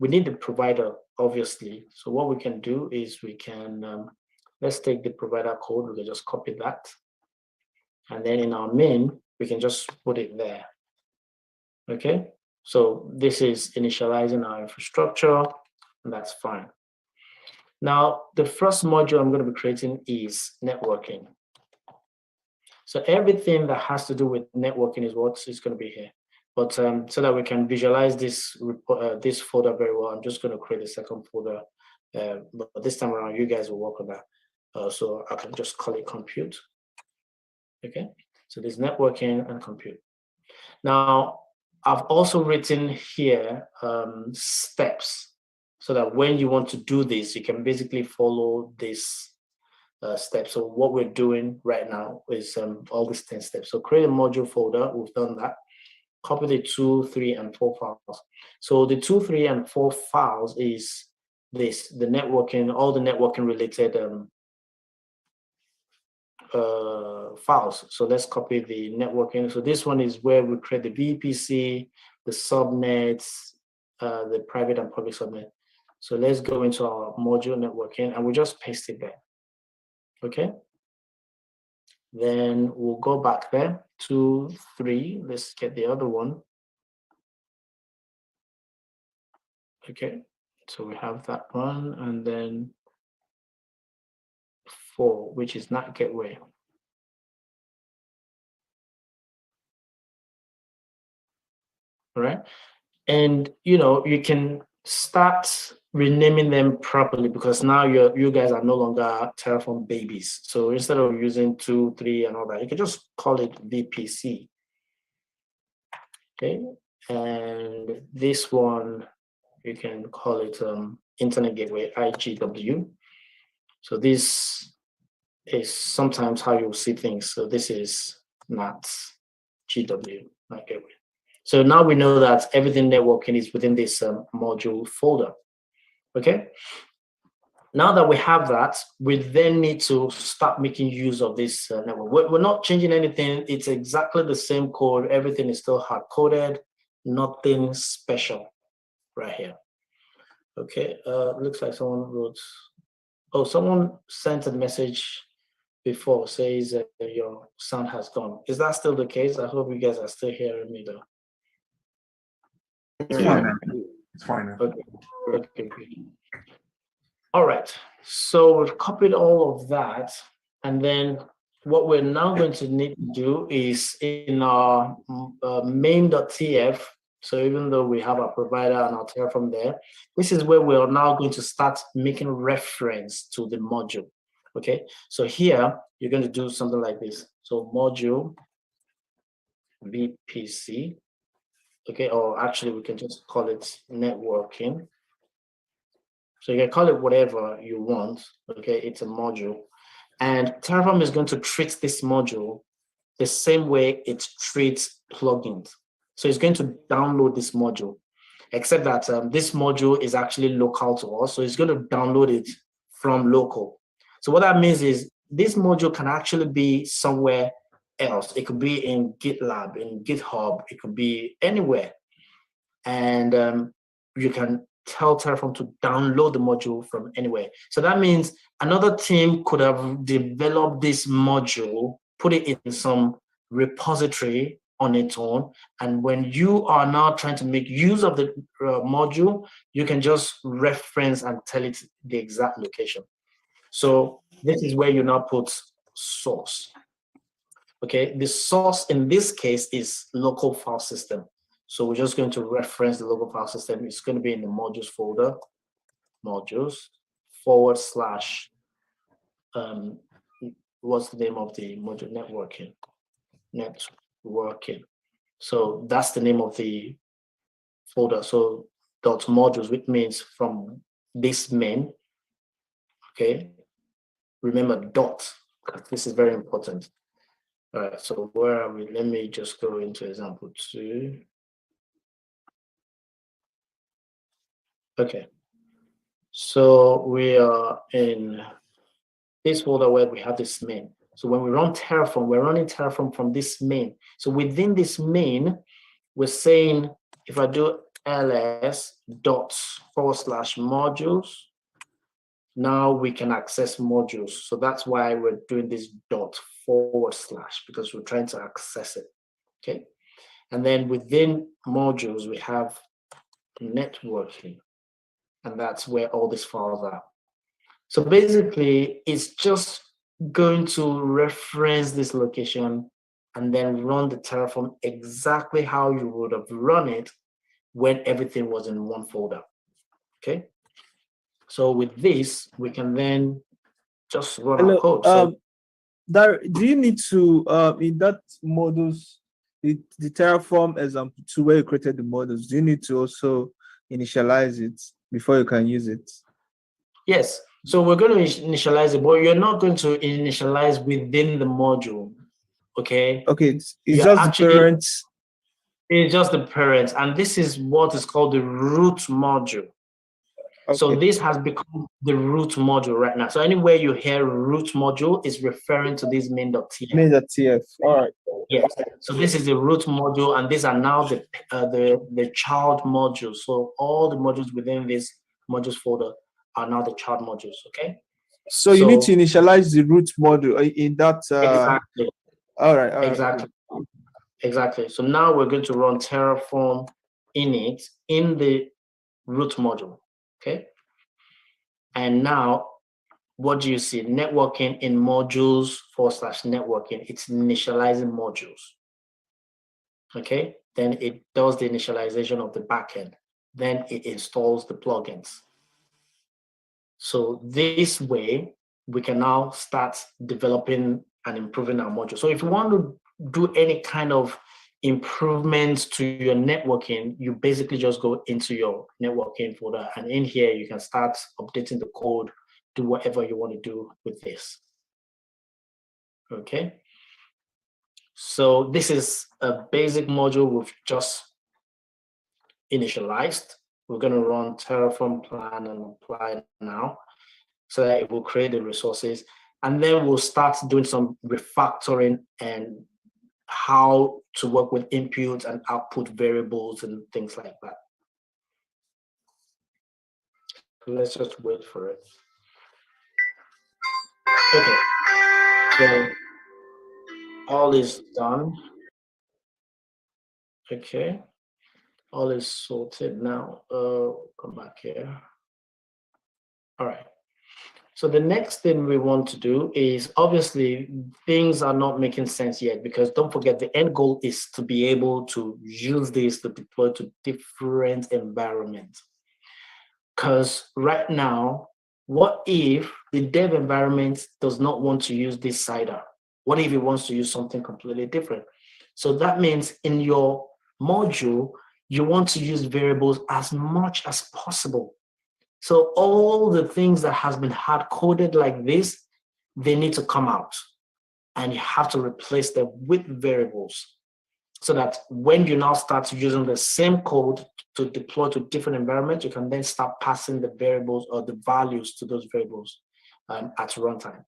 we need the provider, obviously. So what we can do is we can, let's take the provider code. We can just copy that. And then in our main, we can just put it there. Okay, so this is initializing our infrastructure, and that's fine. Now, the first module I'm going to be creating is networking. So everything that has to do with networking is what is going to be here. But so that we can visualize this folder very well, I'm just going to create a second folder. But this time around, you guys will work on that. So I can just call it compute. Okay, so there's networking and compute. Now, I've also written here steps so that when you want to do this, you can basically follow this step. So what we're doing right now is all these 10 steps. So create a module folder. We've done that. Copy the 2, 3, and 4 files. So the 2, 3, and 4 files is this, the networking, all the networking related files. So let's copy the networking. So this one is where we create the VPC, the subnets, the private and public subnet. So let's go into our module networking and we just paste it there. Okay. Then we'll go back there, 2, 3. Let's get the other one. Okay. So we have that one, and then 4, which is NAT gateway. All right. And you can start renaming them properly, because now you guys are no longer Terraform babies. So instead of using 2, 3, and all that, you can just call it VPC. Okay, and this one you can call it Internet Gateway, IGW. So this is sometimes how you see things. So this is NAT GW, not gateway. So now we know that everything networking is within this module folder. Okay. Now that we have that, we then need to start making use of this network. We're not changing anything. It's exactly the same code. Everything is still hard coded. Nothing special right here. Okay. Looks like someone wrote. Oh, someone sent a message before, says your sound has gone. Is that still the case? I hope you guys are still hearing me though. It's fine now. It's fine now. Okay. Okay. All right. So we've copied all of that, and then what we're now going to need to do is in our main.tf. So even though we have our provider and our Terraform there, this is where we are now going to start making reference to the module. Okay, so here you're going to do something like this. So module VPC, okay, or actually we can just call it networking. So you can call it whatever you want, okay, it's a module. And Terraform is going to treat this module the same way it treats plugins. So it's going to download this module, except that this module is actually local to us. So it's going to download it from local. So what that means is this module can actually be somewhere else. It could be in GitLab, in GitHub, it could be anywhere. And you can tell Terraform to download the module from anywhere. So that means another team could have developed this module, put it in some repository on its own. And when you are now trying to make use of the module, you can just reference and tell it the exact location. So this is where you now put source. Okay, the source in this case is local file system. So we're just going to reference the local file system. It's going to be in the modules folder, modules / what's the name of the module? Networking. So that's the name of the folder. So .modules, which means from this main. Okay, remember dot, because this is very important. All right, so where are we? Let me just go into example 2. Okay, so we are in this folder where we have this main. So when we run Terraform, we're running Terraform from this main. So within this main, we're saying if I do ls./modules, now we can access modules. So that's why we're doing this // because we're trying to access it. Okay, and then within modules we have networking, and that's where all these files are. So basically it's just going to reference this location and then run the Terraform exactly how you would have run it when everything was in one folder. Okay, so with this we can then just run our code. So do you need to in that models, the Terraform example 2 where you created the models, do you need to also initialize it before you can use it? Yes, so we're going to initialize it, but you're not going to initialize within the module. Okay, it's just the parents. It's just the parent, and this is what is called the root module. Okay. So this has become the root module right now. So anywhere you hear root module is referring to this main.tf. Main.tf. All right. Yes. So this is the root module, and these are now the child modules. So all the modules within this modules folder are now the child modules. Okay. So you need to initialize the root module in that. Exactly. All right. Exactly. Exactly. So now we're going to run Terraform init in the root module. Okay. And now what do you see? Networking in modules /networking. It's initializing modules. Okay. Then it does the initialization of the backend. Then it installs the plugins. So this way, we can now start developing and improving our module. So if you want to do any kind of improvements to your networking, you basically just go into your networking folder, and in here you can start updating the code, do whatever you want to do with this. Okay. So this is a basic module we've just initialized. We're going to run Terraform plan and apply now so that it will create the resources. And then we'll start doing some refactoring and how to work with input and output variables and things like that. Let's just wait for it. Okay, so all is done. Okay, all is sorted now. Come back here. All right. So the next thing we want to do is, obviously things are not making sense yet, because don't forget the end goal is to be able to use this to deploy to different environments. Because right now, what if the dev environment does not want to use this CIDR? What if it wants to use something completely different? So that means in your module, you want to use variables as much as possible. So all the things that has been hard-coded like this, they need to come out, and you have to replace them with variables, so that when you now start using the same code to deploy to different environments, you can then start passing the variables or the values to those variables at runtime.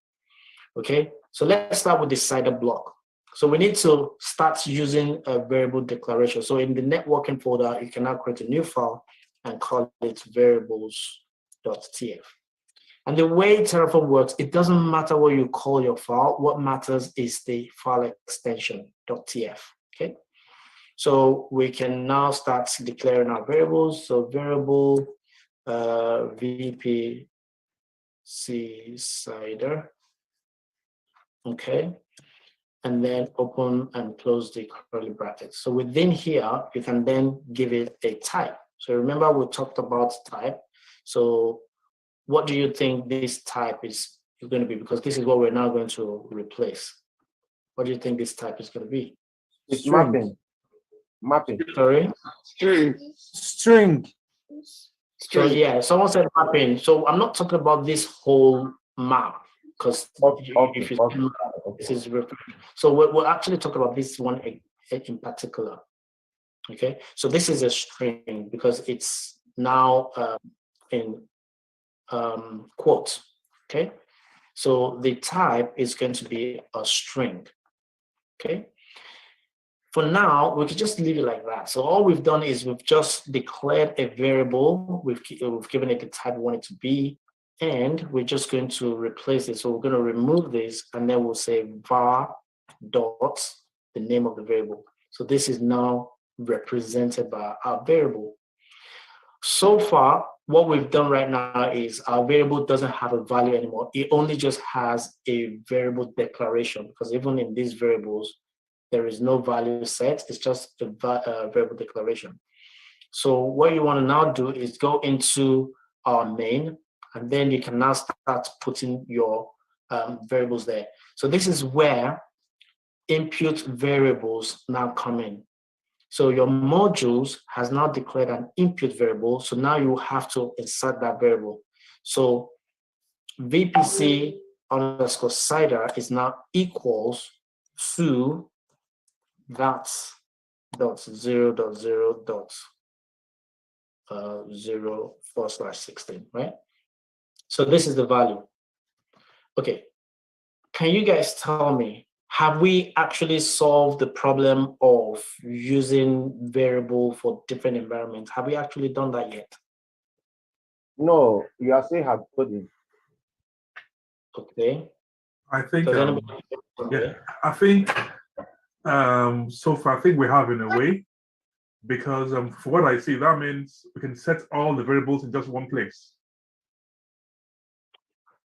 Okay, so let's start with the CIDR block. So we need to start using a variable declaration. So in the networking folder, you can now create a new file and call it variables.tf. And the way Terraform works, it doesn't matter what you call your file. What matters is the file extension .tf. Okay, so we can now start declaring our variables. So variable VPC CIDR. Okay, and then open and close the curly brackets. So within here, you can then give it a type. So remember we talked about type. So what do you think this type is going to be? Because this is what we're now going to replace. What do you think this type is going to be? It's mapping. Mapping. Sorry? String. So yeah, someone said mapping. So I'm not talking about this whole map, because if you this is so we'll actually talk about this one in particular. Okay, so this is a string because it's now in quotes. Okay, so the type is going to be a string. Okay, for now we can just leave it like that. So all we've done is we've just declared a variable, we've given it the type we want it to be, and we're just going to replace it. So we're going to remove this, and then we'll say var dot the name of the variable. So this is now represented by our variable. So far, what we've done right now is our variable doesn't have a value anymore. It only just has a variable declaration, because even in these variables, there is no value set. It's just a variable declaration. So what you want to now do is go into our main, and then you can now start putting your variables there. So this is where input variables now come in. So your modules has now declared an input variable. So now you have to insert that variable. So VPC underscore CIDR is now equals to that dot 0.0.0/16, right? So this is the value. Okay, can you guys tell me, have we actually solved the problem of using variable for different environments? Have we actually done that yet? No, you are saying have coding. Okay. I think, So yeah, I think so far, I think we have in a way, because for what I see, that means we can set all the variables in just one place.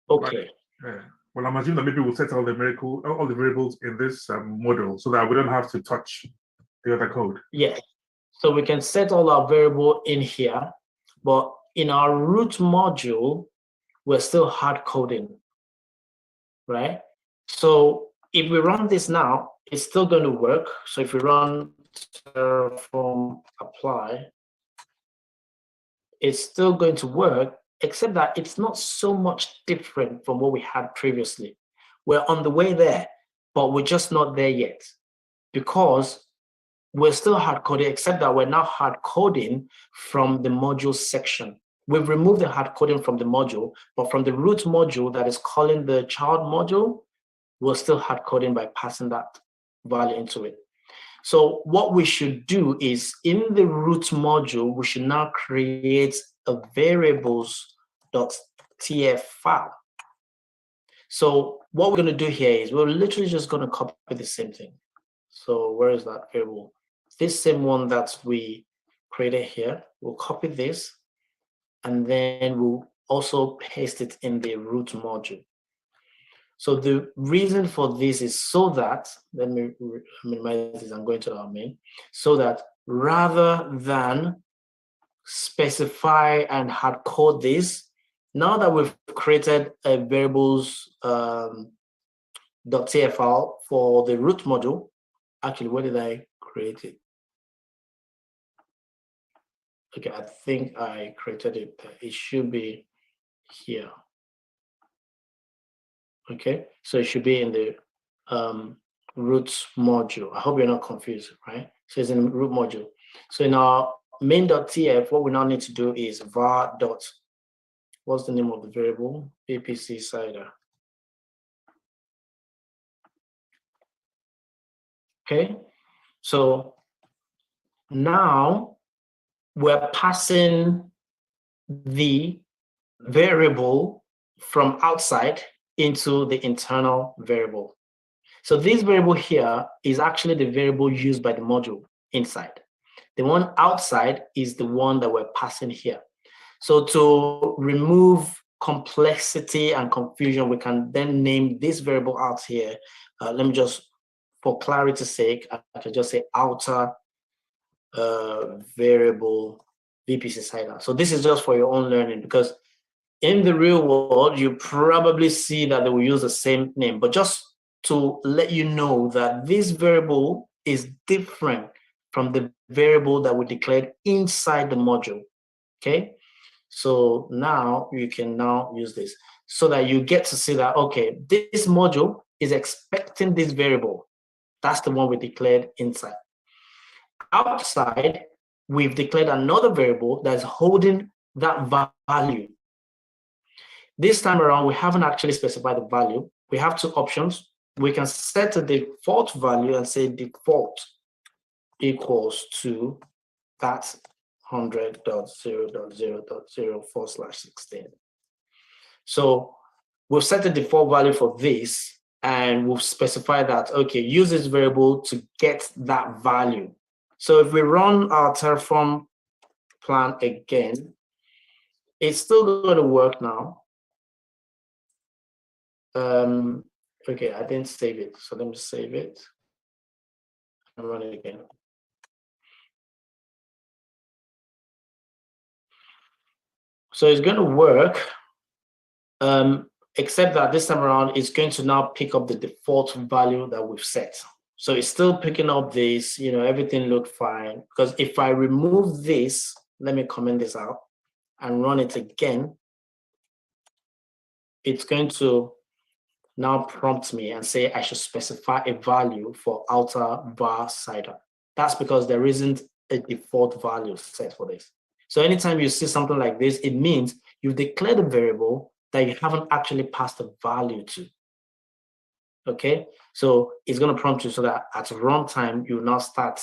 Okay. Like, well, I'm assuming that maybe we'll set all the variables in this model so that we don't have to touch the other code. Yes. So we can set all our variable in here, but in our root module, we're still hard coding, right? So if we run this now, it's still going to work. So if we run Terraform apply, it's still going to work, except that it's not so much different from what we had previously. We're on the way there, but we're just not there yet, because we're still hard coding, except that we're now hard coding from the module section. We've removed the hard coding from the module, but from the root module that is calling the child module, we're still hard coding by passing that value into it. So what we should do is, in the root module, we should now create a variables.tf file. So what we're going to do here is we're literally just going to copy the same thing. So where is that variable? This same one that we created here, we'll copy this, and then we'll also paste it in the root module. So the reason for this is so that, let me minimize this, I'm going to our main, so that rather than specify and hard code this, now that we've created a variables .tf file for the root module, actually, where did I create it? Okay, I think I created it. It should be here. Okay, so it should be in the root module. I hope you're not confused, right? So it's in the root module. So in our main.tf, what we now need to do is var dot, what's the name of the variable? VPC cider. Okay, so now we're passing the variable from outside into the internal variable. So this variable here is actually the variable used by the module inside. The one outside is the one that we're passing here. So to remove complexity and confusion, we can then name this variable out here. Let me just, for clarity's sake, I can just say outer variable VPC cider. So this is just for your own learning, because in the real world, you probably see that they will use the same name, but just to let you know that this variable is different from the variable that we declared inside the module, okay? So now you can now use this so that you get to see that, okay, this module is expecting this variable. That's the one we declared inside. Outside, we've declared another variable that's holding that value. This time around, we haven't actually specified the value. We have two options. We can set a default value and say default equals to that 100.0.0.0/16. So we've set the default value for this, and we've specified that, okay, use this variable to get that value. So if we run our Terraform plan again, it's still going to work now. Okay, I didn't save it, so let me save it and run it again. So it's going to work, except that this time around, it's going to now pick up the default value that we've set. So it's still picking up this, you know, everything looked fine. Because if I remove this, let me comment this out and run it again, it's going to now prompt me and say I should specify a value for outer var cider. That's because there isn't a default value set for this. So anytime you see something like this, it means you've declared a variable that you haven't actually passed a value to. Okay, so it's going to prompt you so that at runtime, you now start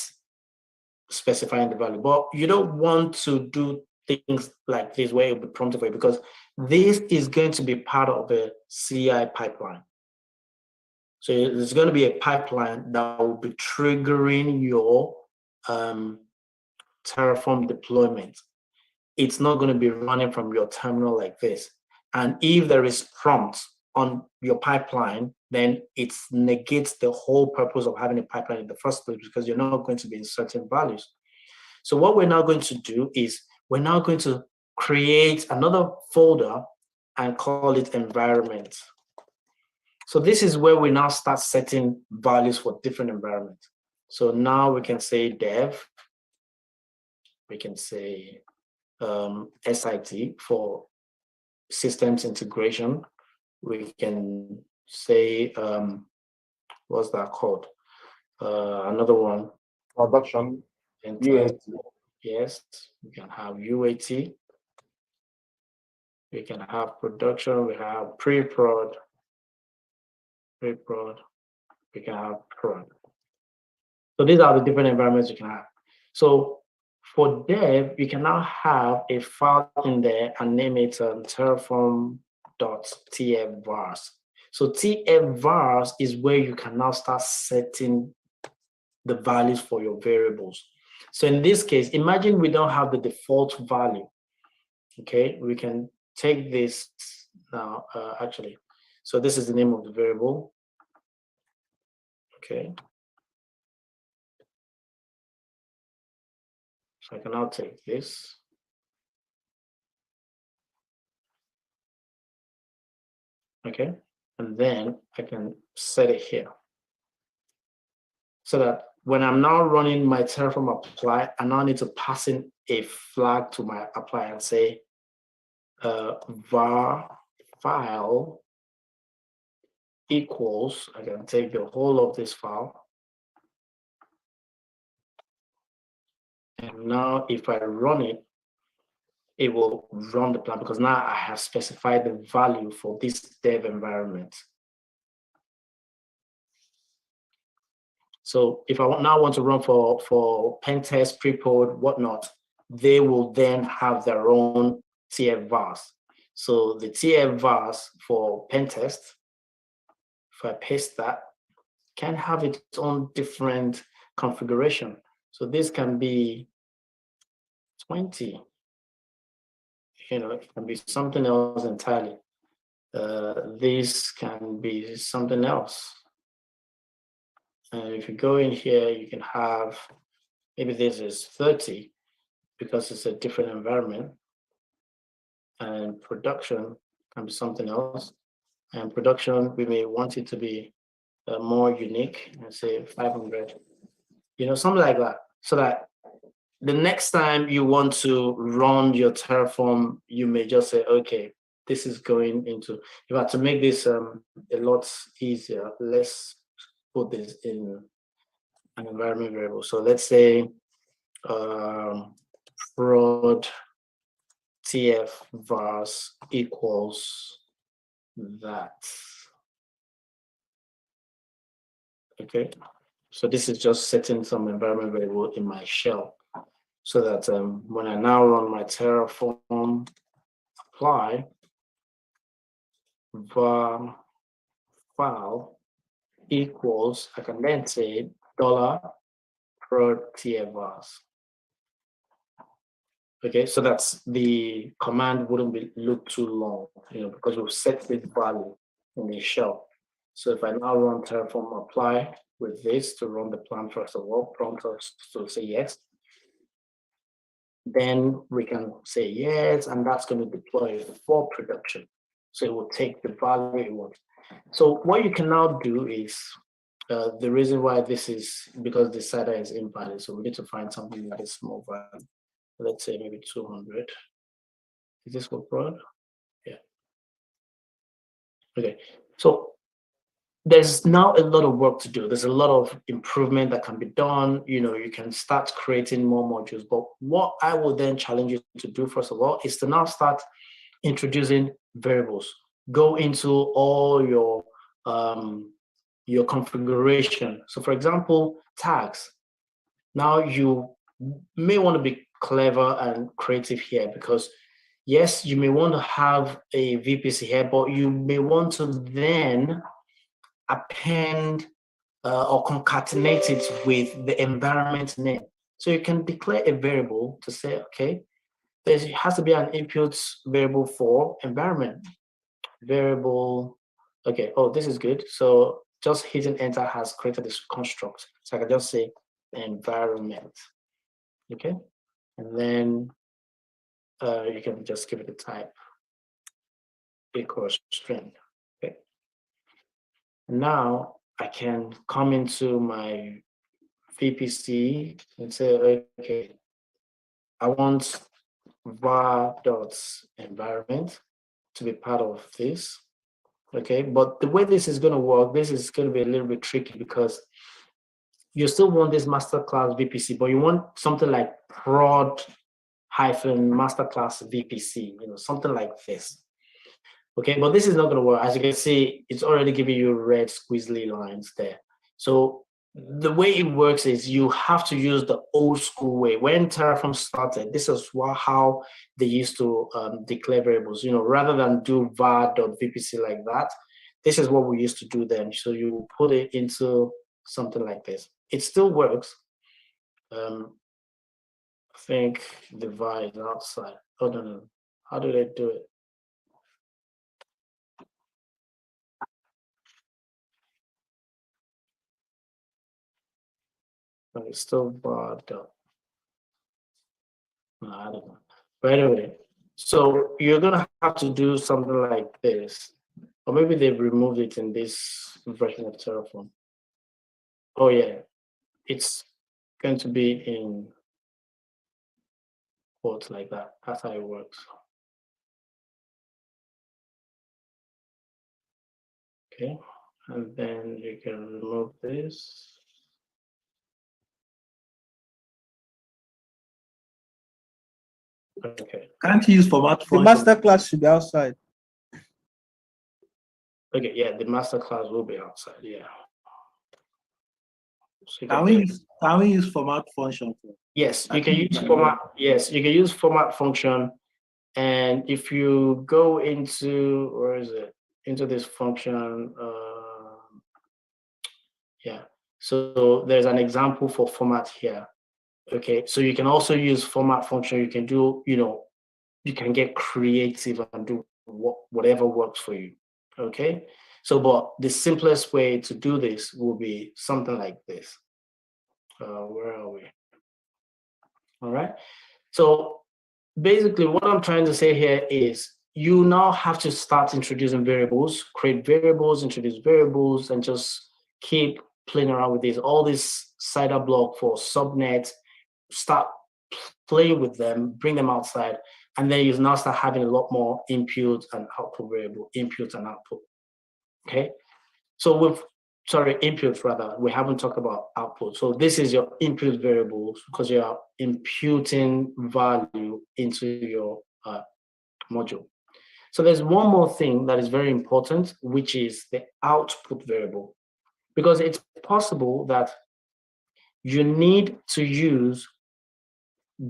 specifying the value. But you don't want to do things like this where it'll be prompted for you, because this is going to be part of a CI pipeline. So there's going to be a pipeline that will be triggering your Terraform deployment. It's not going to be running from your terminal like this. And if there is prompt on your pipeline, then it negates the whole purpose of having a pipeline in the first place, because you're not going to be inserting values. So what we're now going to do is we're now going to create another folder and call it environment. So this is where we now start setting values for different environments. So now we can say dev, we can say SIT for systems integration. We can say, what's that called? Another one. Production, UAT. Yes, we can have UAT. We can have production, we have pre-prod, we can have prod. So these are the different environments you can have. So for dev, you can now have a file in there and name it terraform.tfvars. So tfvars is where you can now start setting the values for your variables. So in this case, imagine we don't have the default value. Okay, we can take this now, actually. So this is the name of the variable. Okay. So I can now take this. Okay, and then I can set it here. So that when I'm now running my Terraform apply, I now need to pass in a flag to my apply and say var file equals, I can take the whole of this file. And now if I run it, it will run the plan because now I have specified the value for this dev environment. So if I now want to run for pen test, pre-prod, whatnot, they will then have their own TF-vars. So the TF-vars for pen test, if I paste that, can have its own different configuration. So this can be 20. You know, it can be something else entirely. This can be something else. And if you go in here, you can have, maybe this is 30 because it's a different environment. And production can be something else. And production, we may want it to be more unique, and say 500, you know, something like that. So that the next time you want to run your Terraform, you may just say, okay, this is going into, if I had to make this a lot easier, let's put this in an environment variable. So let's say prod tf vars equals that. Okay, so this is just setting some environment variable in my shell so that when I now run my Terraform apply var file equals, I can then say $prod tfvars. Okay, so that's the command wouldn't be look too long, you know, because we've set this value in the shell. So if I now run Terraform apply with this to run the plan first of all, prompt us to say yes. Then we can say yes, and that's going to deploy for production. So it will take the value it wants. So what you can now do is, the reason why this is because the CIDR is invalid. So we need to find something that is small value. Let's say maybe 200. Is this for prod? Yeah. Okay. So there's now a lot of work to do. There's a lot of improvement that can be done. You know, you can start creating more modules. But what I will then challenge you to do, first of all, is to now start introducing variables. Go into all your configuration. So for example, tags. Now you may want to be clever and creative here because yes, you may want to have a VPC here, but you may want to then append or concatenate it with the environment name. So you can declare a variable to say, okay, there has to be an input variable for environment. Variable, okay, oh, this is good. So just hitting enter has created this construct. So I can just say environment, okay? And then you can just give it a type. equals string. Okay. Now I can come into my VPC and say, okay, I want var.environment to be part of this. Okay, but the way this is going to work, this is going to be a little bit tricky because you still want this masterclass VPC, but you want something like prod-masterclass VPC, something like this. Okay, but this is not going to work. As you can see, it's already giving you red squiggly lines there. So the way it works is you have to use the old school way. When Terraform started, this is how they used to declare variables, rather than do var.vpc like that. This is what we used to do then. So you put it into something like this. It still works. I think the var is outside. Oh, no. How do they do it? But it's still var. No, I don't know. But anyway, so you're gonna have to do something like this, or maybe they've removed it in this version of Terraform. Oh yeah, it's going to be in quotes like that. That's how it works. Okay, and then you can remove this. Okay. Can't you use format The function? masterclass should be outside. Okay, yeah, the masterclass will be outside. Yeah. So Can we use format function? Yes, you can use format. Yes, you can use format function. And if you go into, where is it? Into this function, yeah. So there's an example for format here. Okay, so you can also use format function. You can do, you can get creative and do whatever works for you. Okay, so but the simplest way to do this will be something like this. Where are we? All right. So basically what I'm trying to say here is you now have to start introducing variables, create variables, introduce variables, and just keep playing around with this. All this CIDR block for subnet, start playing with them, bring them outside, and then you now start having a lot more input and output variable, input and output. Okay. So input rather, we haven't talked about output. So this is your input variables because you are imputing value into your module. So there's one more thing that is very important, which is the output variable, because it's possible that you need to use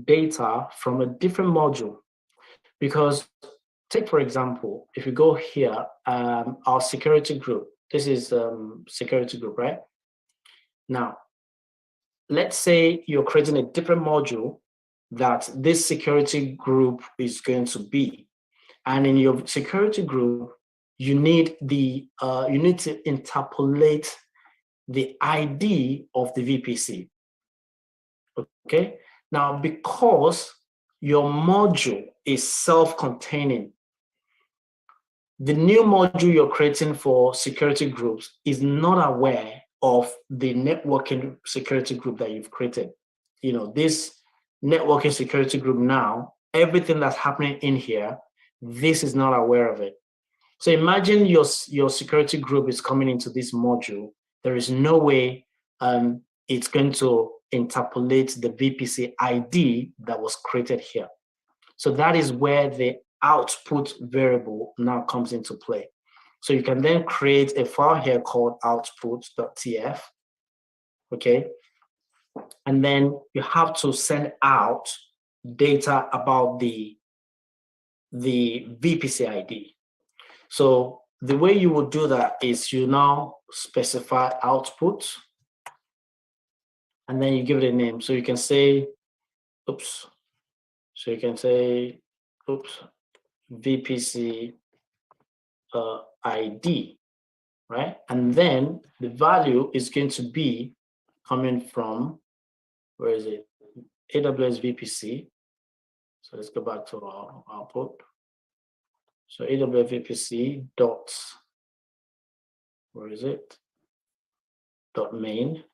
data from a different module. Because take, for example, if you go here, our security group, this is security group, right? Now, let's say you're creating a different module that this security group is going to be. And in your security group, you need to interpolate the ID of the VPC. Okay. Now, because your module is self-containing, the new module you're creating for security groups is not aware of the networking security group that you've created. This networking security group now, everything that's happening in here, this is not aware of it. So imagine your security group is coming into this module. There is no way it's going to interpolate the VPC ID that was created here. So that is where the output variable now comes into play. So you can then create a file here called output.tf, okay? And then you have to send out data about the VPC ID. So the way you would do that is you now specify output, and then you give it a name. So you can say, VPC ID, right? And then the value is going to be coming from, where is it? AWS VPC. So let's go back to our output. So AWS VPC dot, where is it? Dot main.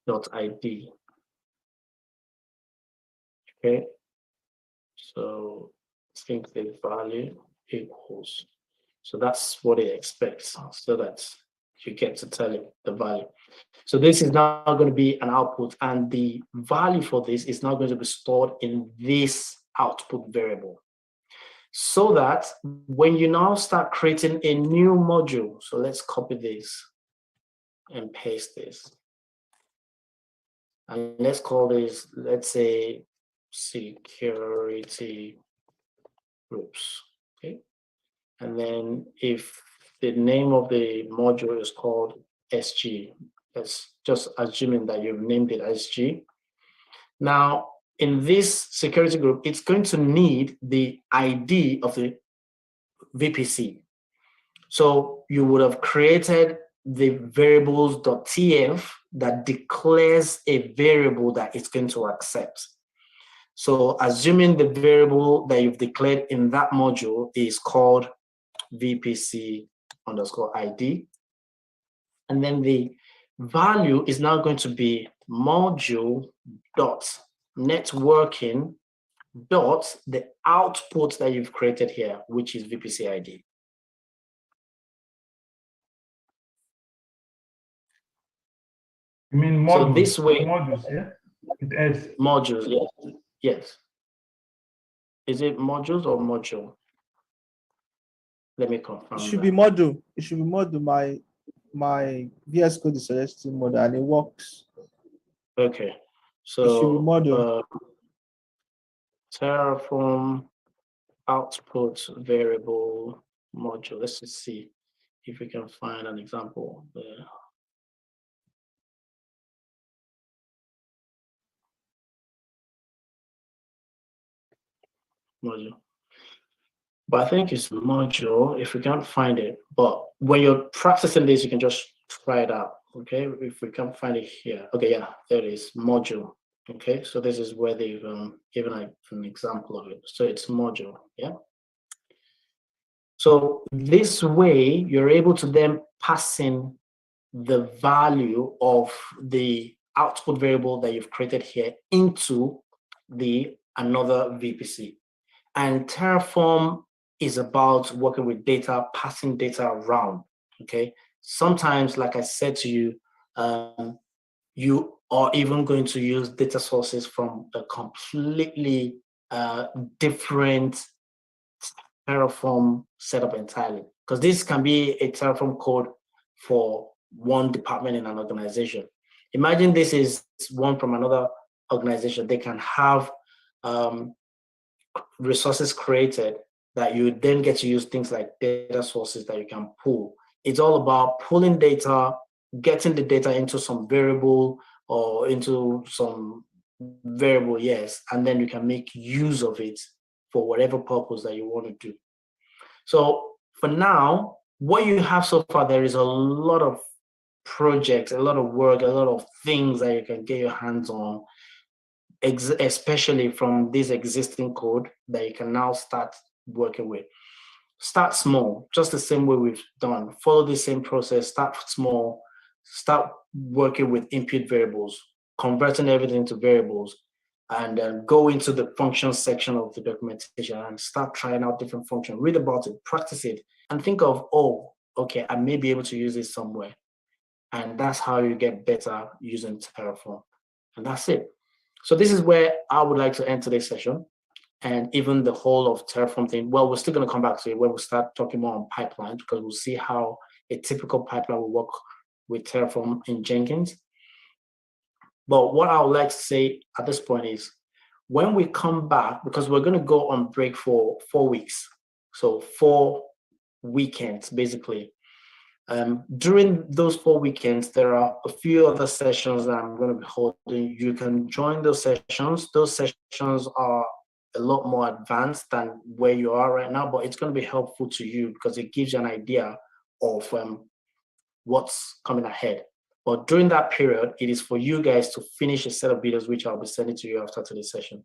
Dot ID. Okay. So think the value equals. So that's what it expects, so that you get to tell it the value. So this is now going to be an output, and the value for this is now going to be stored in this output variable. So that when you now start creating a new module, so let's copy this and paste this. And let's call this, let's say, security groups, okay? And then if the name of the module is called SG, let's just assuming that you've named it SG. Now, in this security group, it's going to need the ID of the VPC. So you would have created the variables.tf that declares a variable that it's going to accept. So assuming the variable that you've declared in that module is called VPC underscore ID. And then the value is now going to be module dot networking dot the output that you've created here, which is VPC ID. You mean modules? So this way, modules, yeah? It adds modules, yes. Yes. Is it modules or module? Let me confirm. It should be module. It should be module. My VS Code is suggesting module and it works. Okay. So it should be module. Terraform output variable module. Let's just see if we can find an example there. Module. But I think it's module if we can't find it. But when you're practicing this, you can just try it out. Okay, if we can't find it here. Okay, yeah, there it is, module. Okay, so this is where they've given an example of it. So it's module, yeah. So this way, you're able to then pass in the value of the output variable that you've created here into the another VPC. And Terraform is about working with data, passing data around, okay? Sometimes, like I said to you, you are even going to use data sources from a completely different Terraform setup entirely, because this can be a Terraform code for one department in an organization. Imagine this is one from another organization. They can have resources created that you then get to use things like data sources that you can pull. It's all about pulling data, getting the data into some variable or into some variable, yes, and then you can make use of it for whatever purpose that you want to do. So for now, what you have so far, there is a lot of projects, a lot of work, a lot of things that you can get your hands on, especially from this existing code that you can now start working with. Start small, just the same way we've done. Follow the same process, start small, start working with input variables, converting everything to variables, and then go into the function section of the documentation and start trying out different functions. Read about it, practice it, and think of, oh, okay, I may be able to use this somewhere. And that's how you get better using Terraform. And that's it. So this is where I would like to end today's session, and even the whole of Terraform thing. Well, we're still going to come back to it when we start talking more on pipelines, because we'll see how a typical pipeline will work with Terraform in Jenkins. But what I would like to say at this point is, when we come back, because we're going to go on break for 4 weeks, so 4 weekends basically. During those 4 weekends, there are a few other sessions that I'm going to be holding. You can join those sessions. Those sessions are a lot more advanced than where you are right now, but it's going to be helpful to you because it gives you an idea of what's coming ahead. But during that period, it is for you guys to finish a set of videos, which I'll be sending to you after today's session,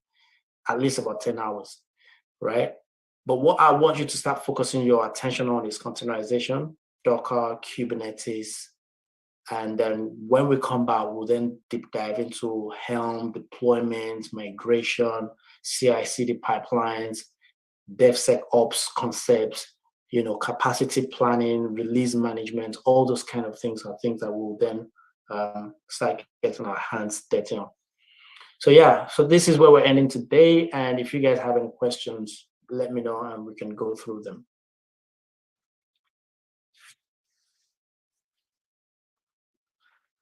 at least about 10 hours, right? But what I want you to start focusing your attention on is containerization, Docker, Kubernetes. And then when we come back, we'll then deep dive into Helm, deployment, migration, CI/CD pipelines, DevSecOps concepts, capacity planning, release management, all those kind of things are things that we'll then start getting our hands dirty on. So yeah, so this is where we're ending today. And if you guys have any questions, let me know and we can go through them.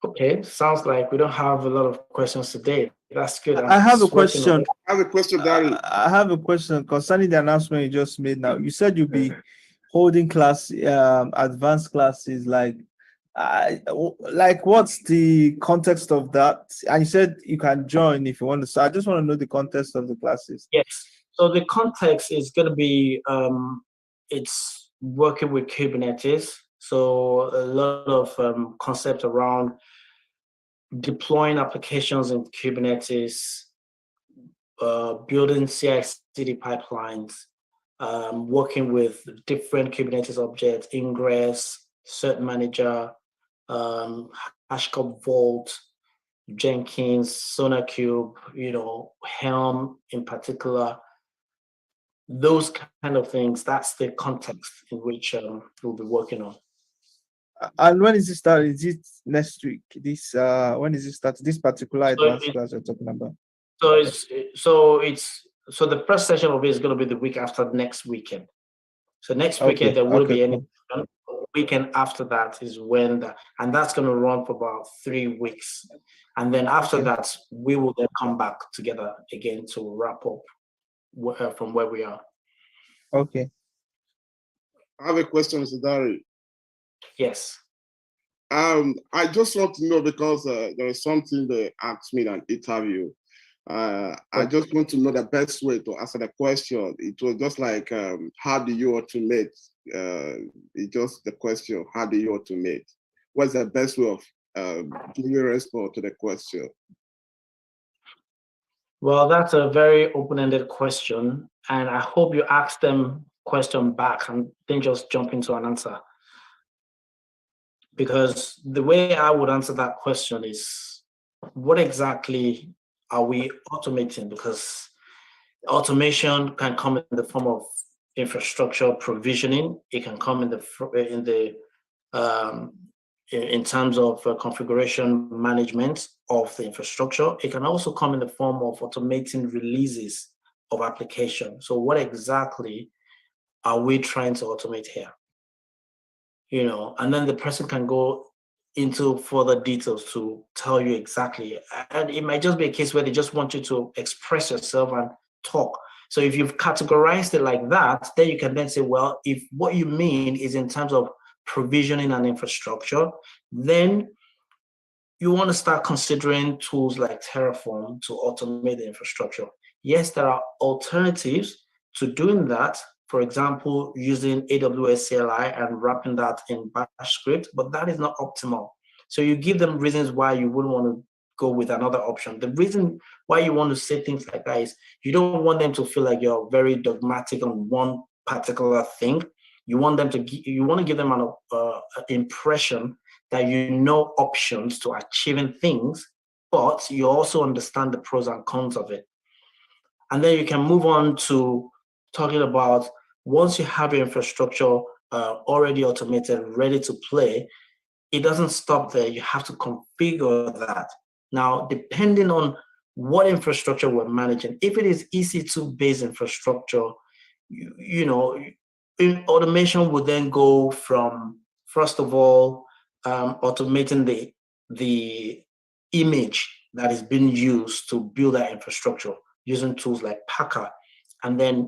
Okay, sounds like we don't have a lot of questions today. That's good. I have a question. I have a question, Danny. I have a question concerning the announcement you just made now. You said you'll be holding class, advanced classes, like what's the context of that? And you said you can join if you want to. So I just want to know the context of the classes. Yes. So the context is going to be, it's working with Kubernetes. So a lot of concepts around deploying applications in Kubernetes, building CI/CD pipelines, working with different Kubernetes objects, Ingress, Cert Manager, HashiCorp Vault, Jenkins, SonarQube, Helm in particular. Those kind of things, that's the context in which we'll be working on. And when is it start? Is it next week? When is it start? This particular advanced class you're talking about? So the first session of it is going to be the week after next weekend. So next weekend there will be any. Weekend after that is when and that's going to run for about 3 weeks, and then after that we will then come back together again to wrap up from where we are. Okay. I have a question, Mr. Dari. Yes. I just want to know, because there is something they asked me in an interview. I just want to know the best way to answer the question. It was just like, how do you automate? It's just the question, how do you automate? What's the best way of giving a response to the question? Well, that's a very open-ended question, and I hope you ask them question back and then just jump into an answer. Because the way I would answer that question is, what exactly are we automating? Because automation can come in the form of infrastructure provisioning. It can come in terms of configuration management of the infrastructure. It can also come in the form of automating releases of application. So what exactly are we trying to automate here? And then the person can go into further details to tell you exactly. And it might just be a case where they just want you to express yourself and talk. So if you've categorized it like that, then you can then say, well, if what you mean is in terms of provisioning and infrastructure, then you want to start considering tools like Terraform to automate the infrastructure. Yes, there are alternatives to doing that. For example, using AWS CLI and wrapping that in Bash script, but that is not optimal. So you give them reasons why you wouldn't want to go with another option. The reason why you want to say things like that is you don't want them to feel like you're very dogmatic on one particular thing. You want to give them an impression that you know options to achieving things, but you also understand the pros and cons of it. And then you can move on to talking about, once you have your infrastructure already automated, ready to play, it doesn't stop there. You have to configure that. Now, depending on what infrastructure we're managing, if it is EC2-based infrastructure, automation would then go from, first of all, automating the image that is being used to build that infrastructure using tools like Packer, and then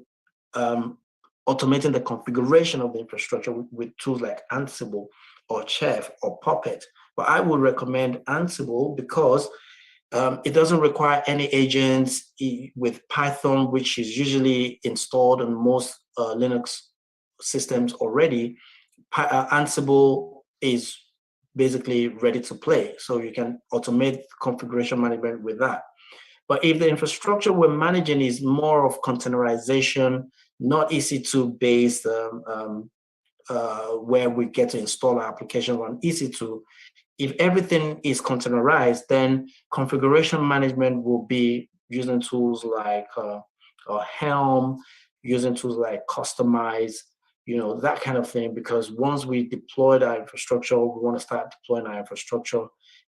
automating the configuration of the infrastructure with tools like Ansible or Chef or Puppet. But I would recommend Ansible because it doesn't require any agents with Python, which is usually installed on most Linux systems already. Ansible is basically ready to play. So you can automate configuration management with that. But if the infrastructure we're managing is more of containerization, not EC2 based, where we get to install our application on EC2, if everything is containerized, then configuration management will be using tools like Helm, using tools like Customize, that kind of thing. Because once we deployed our infrastructure, we want to start deploying our infrastructure.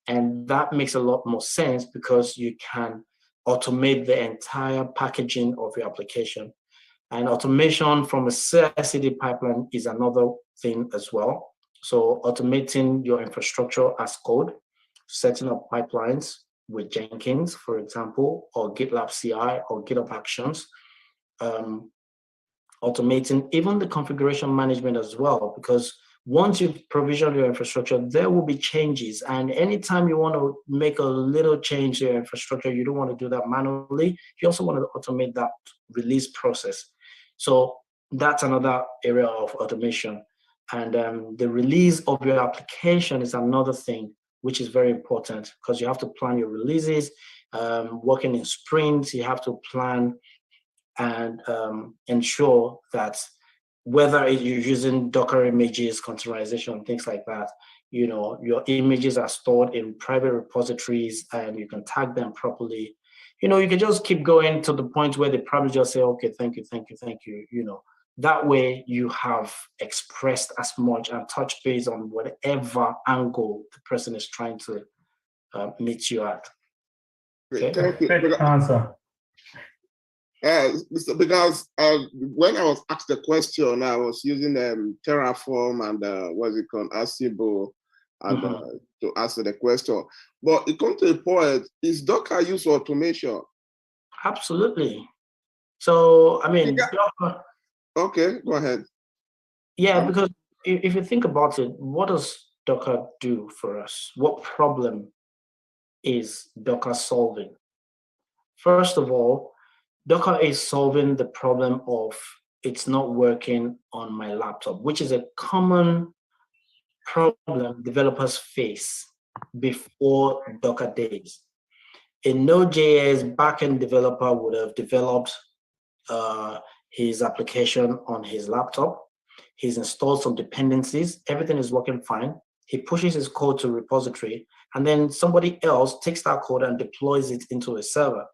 And that makes a lot more sense because you can automate the entire packaging of your application. And automation from a CI/CD pipeline is another thing as well. So automating your infrastructure as code, setting up pipelines with Jenkins, for example, or GitLab CI or GitHub Actions, automating even the configuration management as well, because once you've provisioned your infrastructure, there will be changes. And anytime you want to make a little change to your infrastructure, you don't want to do that manually. You also want to automate that release process. So that's another area of automation. And the release of your application is another thing, which is very important because you have to plan your releases. Working in sprints, you have to plan and ensure that whether you're using Docker images, containerization, things like that, your images are stored in private repositories and you can tag them properly. You can just keep going to the point where they probably just say, okay, thank you, thank you, thank you. That way you have expressed as much and touch base on whatever angle the person is trying to meet you at. Okay? Thank you. Perfect answer. Because when I was asked the question, I was using Terraform and what's it called, Ansible, and to answer the question. But it comes to a point: is Docker used for automation? Absolutely. So I mean, Docker, okay, go ahead. Yeah, because if you think about it, what does Docker do for us? What problem is Docker solving? First of all, Docker is solving the problem of it's not working on my laptop, which is a common problem developers face before Docker days. A Node.js backend developer would have developed his application on his laptop. He's installed some dependencies. Everything is working fine. He pushes his code to a repository, and then somebody else takes that code and deploys it into a server.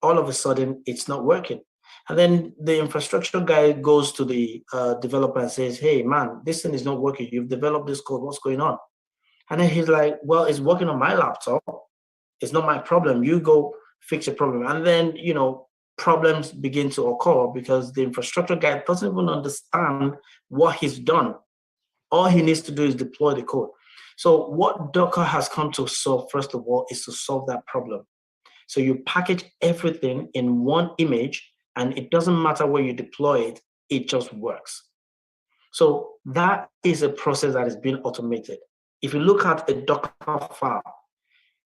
All of a sudden, it's not working. And then the infrastructure guy goes to the developer and says, hey, man, this thing is not working. You've developed this code. What's going on? And then he's like, well, it's working on my laptop. It's not my problem. You go fix your problem. And then, problems begin to occur because the infrastructure guy doesn't even understand what he's done. All he needs to do is deploy the code. So what Docker has come to solve, first of all, is to solve that problem. So you package everything in one image, and it doesn't matter where you deploy it, it just works. So that is a process that is being automated. If you look at a Docker file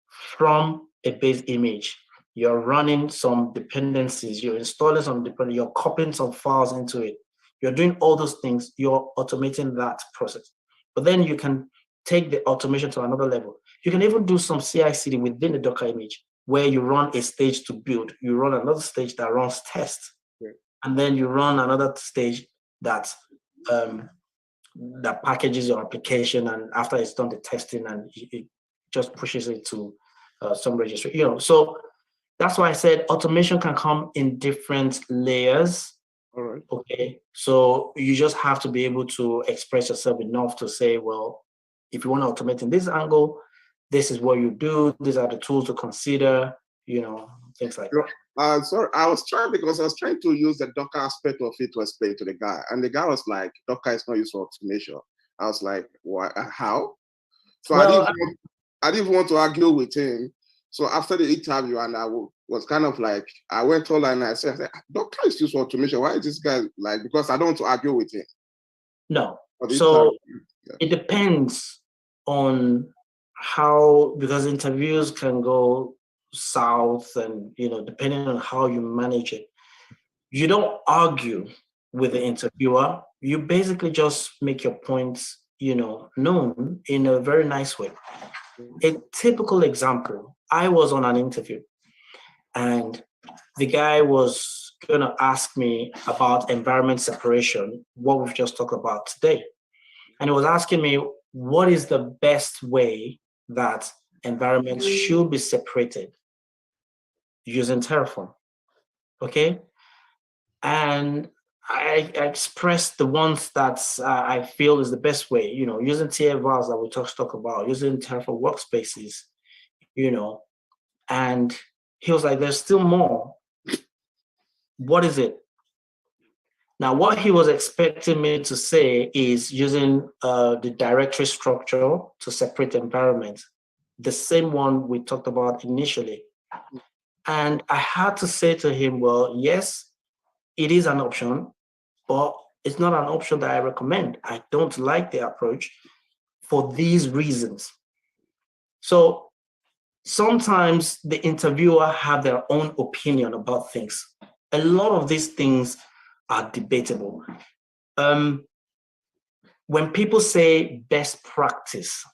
from a base image, you're running some dependencies, you're installing some dependencies, you're copying some files into it. You're doing all those things, you're automating that process. But then you can take the automation to another level. You can even do some CI/CD within the Docker image where you run a stage to build, you run another stage that runs tests, and then you run another stage that packages your application, and after it's done the testing, and it just pushes it to some registry. So that's why I said automation can come in different layers. All right. Okay. So you just have to be able to express yourself enough to say, well, if you want to automate in this angle, this is what you do. These are the tools to consider, things like that. Sorry, I was trying to use the Docker aspect of it to explain to the guy. And the guy was like, Docker is not used for automation. I was like, what? How? So well, I didn't want to argue with him. So after the interview, and I was kind of like, I went online and I said, Docker is used for automation. Why is this guy like, because I don't want to argue with him. No. So it depends on how, because interviews can go south and, depending on how you manage it. You don't argue with the interviewer. You basically just make your points known in a very nice way. A typical example, I was on an interview and the guy was going to ask me about environment separation, what we've just talked about today. And he was asking me, what is the best way that environments should be separated using Terraform? Okay. And I expressed the ones that I feel is the best way, using TFVALs that we talk about, using Terraform workspaces, and he was like, there's still more. What is it? Now, what he was expecting me to say is using the directory structure to separate environments, the same one we talked about initially. And I had to say to him, well, yes, it is an option, but it's not an option that I recommend. I don't like the approach for these reasons. So sometimes the interviewer have their own opinion about things. A lot of these things are debatable. When people say best practice,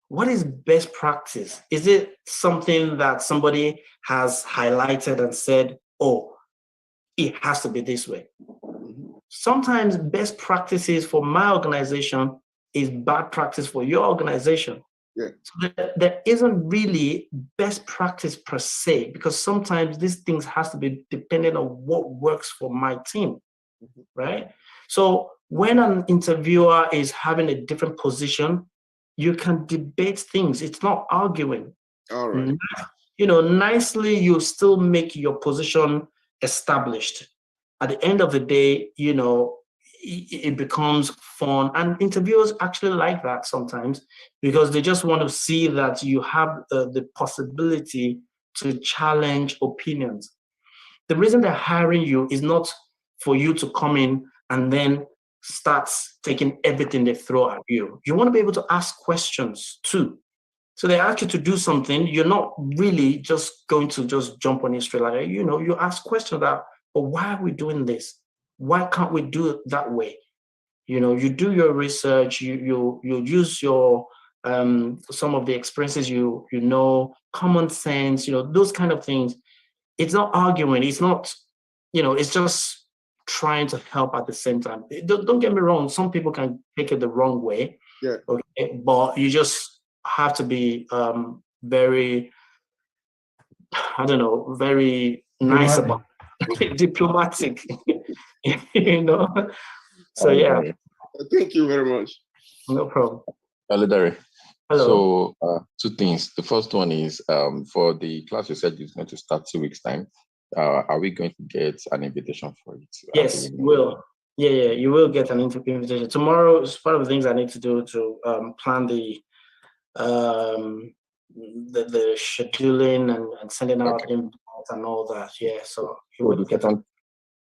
what is best practice? Is it something that somebody has highlighted and said, oh, it has to be this way? Sometimes best practices for my organization is bad practice for your organization. Yeah. So there isn't really best practice per se, because sometimes these things has to be dependent on what works for my team, right? So when an interviewer is having a different position, you can debate things. It's not arguing. All right. Nicely, you still make your position established. At the end of the day, it becomes fun. And interviewers actually like that sometimes because they just want to see that you have the possibility to challenge opinions. The reason they're hiring you is not for you to come in and then start taking everything they throw at you. You want to be able to ask questions too. So they ask you to do something, you're not really just going to just jump on it straight like, you ask questions that, but why are we doing this? Why can't we do it that way? You do your research, you use your some of the experiences common sense, those kind of things. It's not arguing, it's not, it's just trying to help at the same time. Don't get me wrong, some people can take it the wrong way. Yeah. Okay, but you just have to be very, very nice about diplomatic, So yeah, Thank you very much. no problem. Hello. Hello. So two things. The first one is for the class you said it's going to start 2 weeks time. Are we going to get an invitation for it? Yes, you will. Yeah, you will get an invitation. Tomorrow is part of the things I need to do to plan the scheduling and sending out invites and all that. Yeah, so you will get that.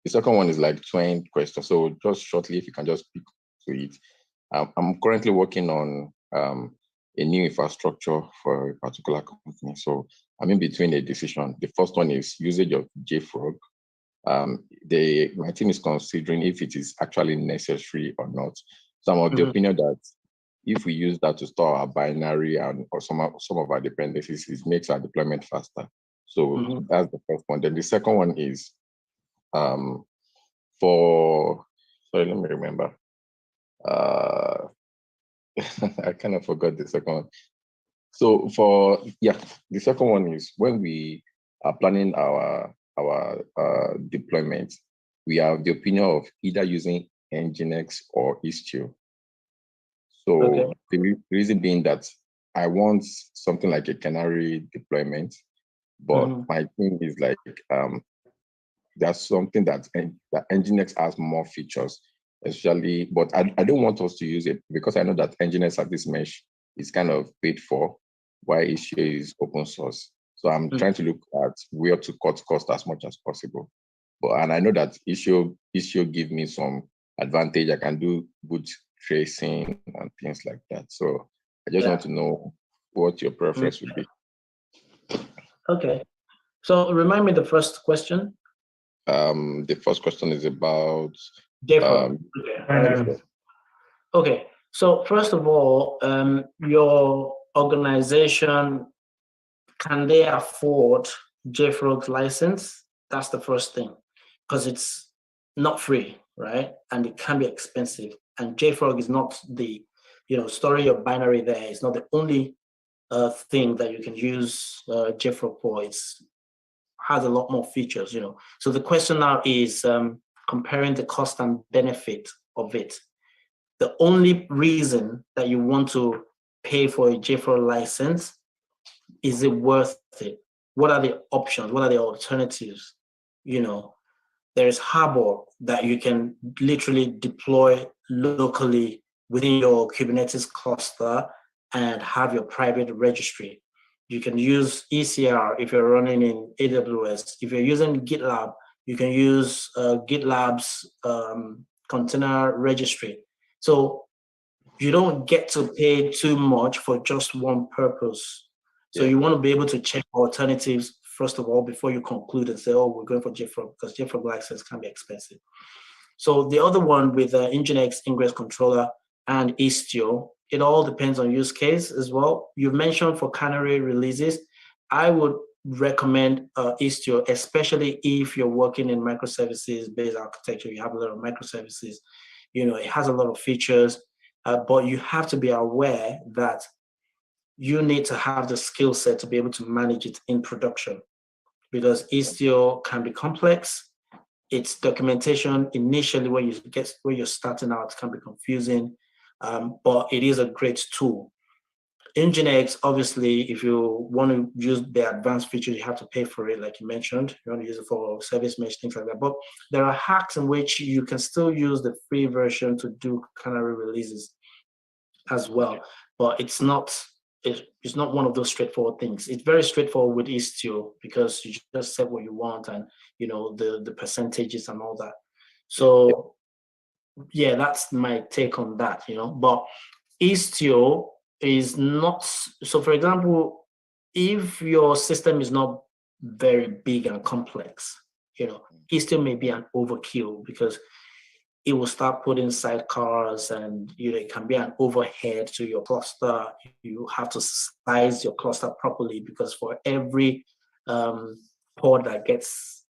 The second one is like 20 questions. So just shortly, if you can just speak to it. I'm currently working on a new infrastructure for a particular company. So I'm in between a decision. The first one is usage of JFrog. My team is considering if it is actually necessary or not. So I'm of the opinion that if we use that to store our binary or some of our dependencies, it makes our deployment faster. So that's the first one. Then the second one is let me remember. I kind of forgot the second one. So the second one is when we are planning our deployment, we have the opinion of either using Nginx or Istio. So the reason being that I want something like a canary deployment, but my thing is like there's something that Nginx has more features, especially, but I don't want us to use it because I know that Nginx at this mesh is kind of paid for, while Istio is open source. So I'm trying to look at where to cut cost as much as possible. And I know that Istio give me some advantage. I can do boot tracing and things like that. So I just want to know what your preference would be. Okay. So remind me the first question. The first question is about JFrog. Okay. So first of all, your organization, can they afford JFrog's license? That's the first thing, because it's not free, right? And it can be expensive. And JFrog is not the, storing your binary there. It's not the only thing that you can use JFrog for. It's has a lot more features, So the question now is comparing the cost and benefit of it. The only reason that you want to pay for a JFrog license, is it worth it? What are the options? What are the alternatives? There is Harbor that you can literally deploy locally within your Kubernetes cluster and have your private registry. You can use ECR if you're running in AWS. If you're using GitLab, you can use GitLab's container registry. So you don't get to pay too much for just one purpose. So you want to be able to check alternatives first of all before you conclude and say, oh, we're going for JFrog, because JFrog license can be expensive. So the other one with Nginx Ingress Controller and Istio, it all depends on use case as well. You've mentioned for canary releases, I would recommend Istio, especially if you're working in microservices-based architecture. You have a lot of microservices. It has a lot of features, but you have to be aware that you need to have the skill set to be able to manage it in production, because Istio can be complex. Its documentation initially when you're starting out can be confusing, but it is a great tool. Nginx, obviously, if you want to use the advanced features, you have to pay for it, like you mentioned. You want to use it for service mesh, things like that. But there are hacks in which you can still use the free version to do canary releases as well. But it's not one of those straightforward things. It's very straightforward with Istio because you just set what you want and the percentages and all that. So yeah, that's my take on that. But Istio is not. So for example, if your system is not very big and complex, Istio may be an overkill because it will start putting sidecars and it can be an overhead to your cluster. You have to size your cluster properly because for every pod that gets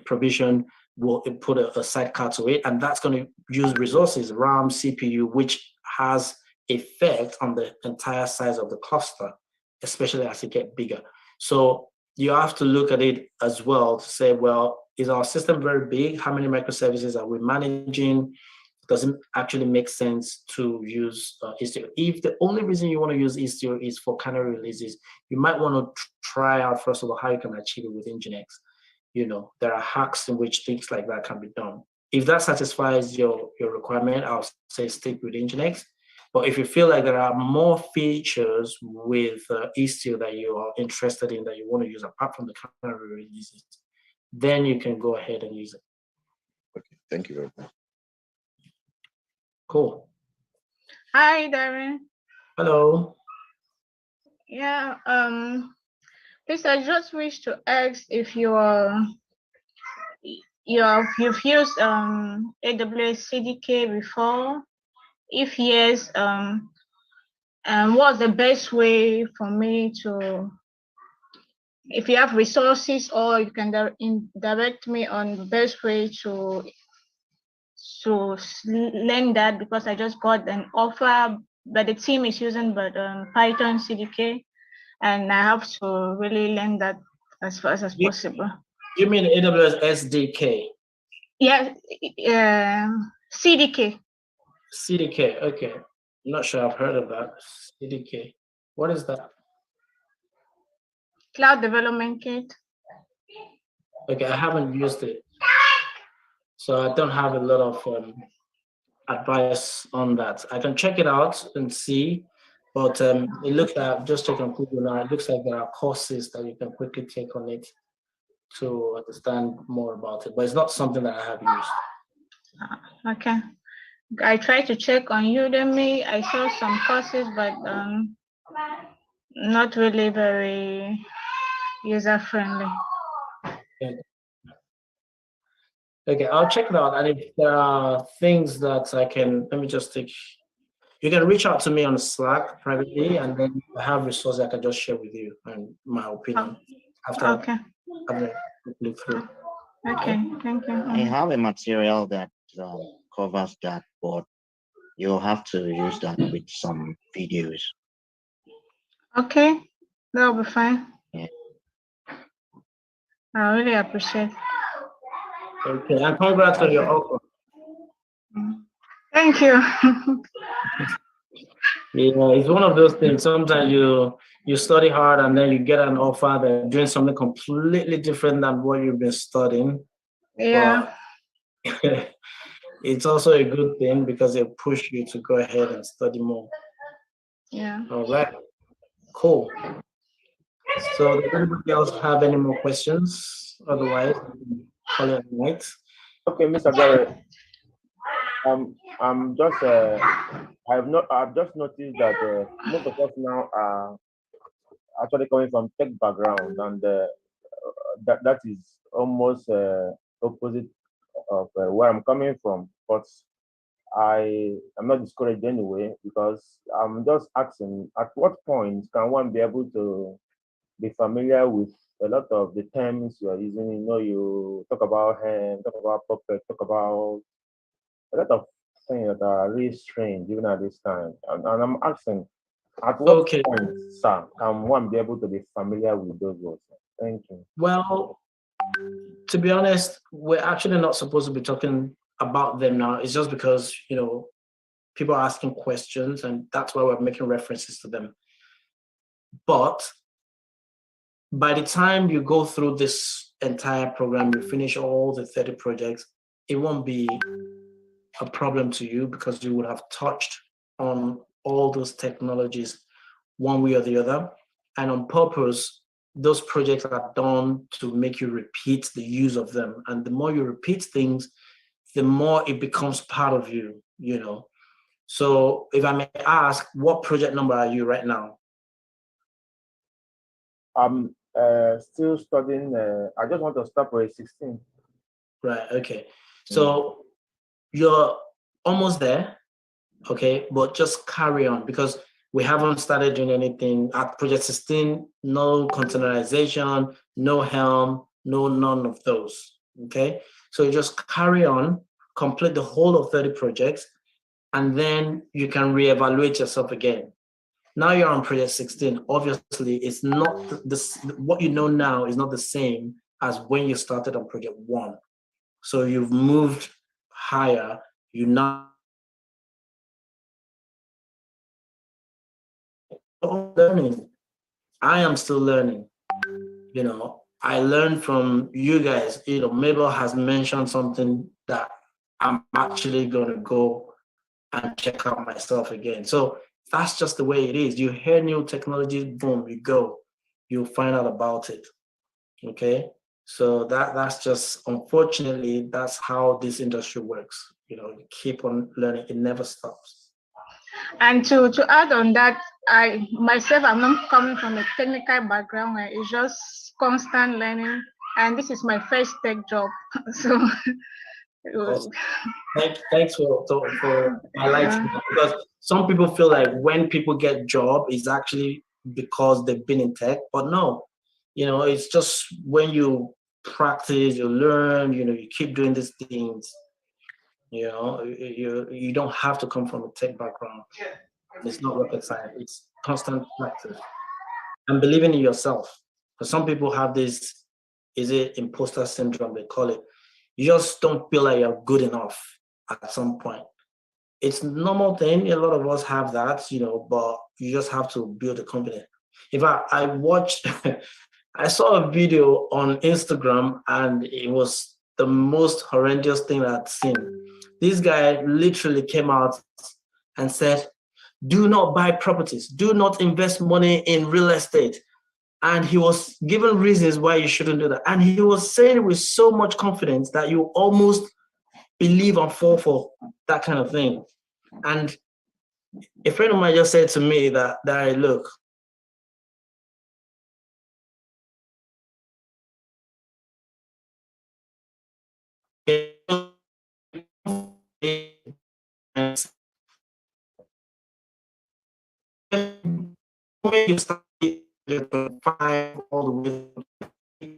provisioned, we'll put a sidecar to it, and that's going to use resources, RAM, CPU, which has effect on the entire size of the cluster, especially as it gets bigger. So you have to look at it as well to say, well, is our system very big? How many microservices are we managing? Does it actually make sense to use Istio? If the only reason you want to use Istio is for canary releases, you might want to try out, first of all, how you can achieve it with Nginx. There are hacks in which things like that can be done. If that satisfies your requirement, I'll say stick with Nginx. But if you feel like there are more features with Istio that you are interested in, that you want to use apart from the canary releases, then you can go ahead and use it. Okay, thank you very much. Cool. Hi, Darren. Hello. Yeah, please, I just wish to ask if you've used AWS CDK before. If yes, what's the best way for me to, if you have resources, or you can direct me on the best way to learn that, because I just got an offer, but the team is using Python CDK, and I have to really learn that as fast as possible. You mean AWS SDK? Yeah, CDK. CDK, okay. I'm not sure I've heard of that. CDK. What is that? Cloud Development Kit. Okay, I haven't used it. So I don't have a lot of advice on that. I can check it out and see, but it looks like, just checking Google now, it looks like there are courses that you can quickly take on it to understand more about it, but it's not something that I have used. Okay. I tried to check on Udemy. I saw some courses, but not really very user-friendly. Okay, I'll check it out. And if there are things that I can, let me just take You can reach out to me on Slack privately, and then I have resources I can just share with you and my opinion after Okay. having look through. Okay. Thank you. I have a material that covers that, but you'll have to use that with some videos. Okay. That'll be fine. Yeah. I really appreciate. Okay, and congrats on your offer. Thank you. Yeah, it's one of those things. Sometimes you study hard and then you get an offer that doing something completely different than what you've been studying. Yeah. But it's also a good thing because it push you to go ahead and study more. Yeah. All right, cool. So does anybody else have any more questions? Otherwise, we can call it a night. Okay, Mr. Gary. I'm just I've just noticed that most of us now are actually coming from tech background, and that is almost opposite of where I'm coming from. But I'm not discouraged anyway, because I'm just asking, at what point can one be able to be familiar with a lot of the terms you are using? You know, you talk about hand, talk about puppet, talk about a lot of things that are really strange even at this time. And I'm asking, at what Okay. point, sir, can one be able to be familiar with those words? Thank you. Well, to be honest, we're actually not supposed to be talking about them now. It's just because, people are asking questions and that's why we're making references to them. But by the time you go through this entire program, you finish all the 30 projects, it won't be a problem to you because you would have touched on all those technologies one way or the other. And on purpose, those projects are done to make you repeat the use of them. And the more you repeat things, the more it becomes part of you, So if I may ask, what project number are you right now? I'm still studying. I just want to start for a 16. Right, okay. So you're almost there, okay? But just carry on because we haven't started doing anything. At project 16, no containerization, no Helm, none of those, okay? So you just carry on, complete the whole of 30 projects, and then you can reevaluate yourself again. Now you're on project 16. Obviously, it's not this. What you know now is not the same as when you started on project 1. So you've moved higher. You now learning. I am still learning. I learned from you guys. Mabel has mentioned something that I'm actually going to go and check out myself again. So that's just the way it is. You hear new technologies, boom, you go. You'll find out about it. Okay. So that's just, unfortunately, that's how this industry works. You keep on learning, it never stops. And to add on that, I'm not coming from a technical background. It's just constant learning, and this is my first tech job. So Thanks for highlighting that, because some people feel like when people get job, it's actually because they've been in tech, but no, it's just when you practice, you learn, you keep doing these things. You don't have to come from a tech background. It's not rocket science. It's constant practice and believing in yourself. Because some people have this, is it imposter syndrome, they call it. You just don't feel like you're good enough at some point. It's a normal thing. A lot of us have that, but you just have to build the confidence. In fact, I watched, I saw a video on Instagram and it was the most horrendous thing I'd seen. This guy literally came out and said, do not buy properties, do not invest money in real estate. And he was given reasons why you shouldn't do that. And he was saying it with so much confidence that you almost believe and fall for that kind of thing. And a friend of mine just said to me that look, you start 5 all the way,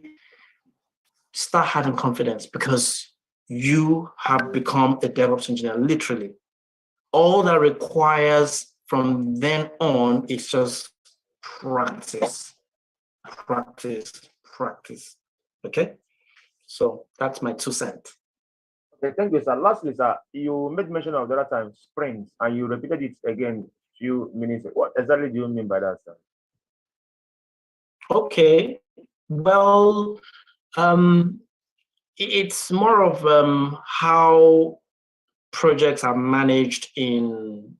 start having confidence because you have become a DevOps engineer, literally. All that requires from then on is just practice, practice, practice. Okay? So that's my 2 cents. Okay, thank you, sir. Lastly, sir, you made mention of the other time sprints, and you repeated it again few minutes. What exactly do you mean by that, sir? Okay. Well, it's more of how projects are managed in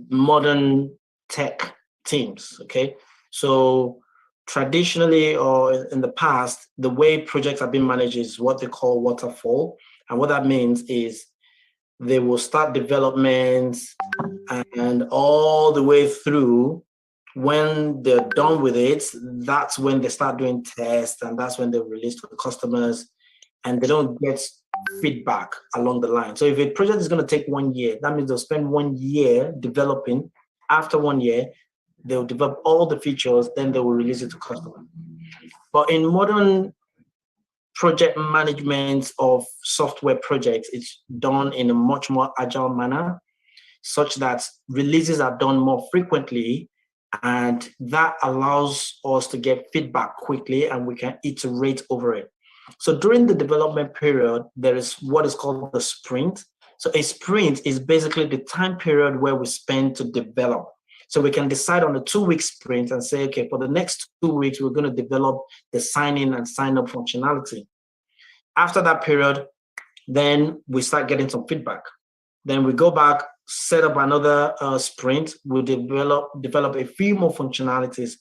modern tech teams. Okay, so traditionally or in the past, the way projects have been managed is what they call waterfall, and what that means is they will start development and all the way through. When they're done with it, that's when they start doing tests, and that's when they release to the customers, and they don't get feedback along the line. So if a project is going to take 1 year, that means they'll spend 1 year developing. After 1 year, they'll develop all the features, then they will release it to customers. But in modern project management of software projects, it's done in a much more agile manner, such that releases are done more frequently, and that allows us to get feedback quickly and we can iterate over it. So during the development period, there is what is called the sprint. So a sprint is basically the time period where we spend to develop. So we can decide on a 2-week sprint and say, okay, for the next 2 weeks, we're going to develop the sign in and sign up functionality. After that period, then we start getting some feedback. Then we go back, set up another sprint. We'll develop a few more functionalities.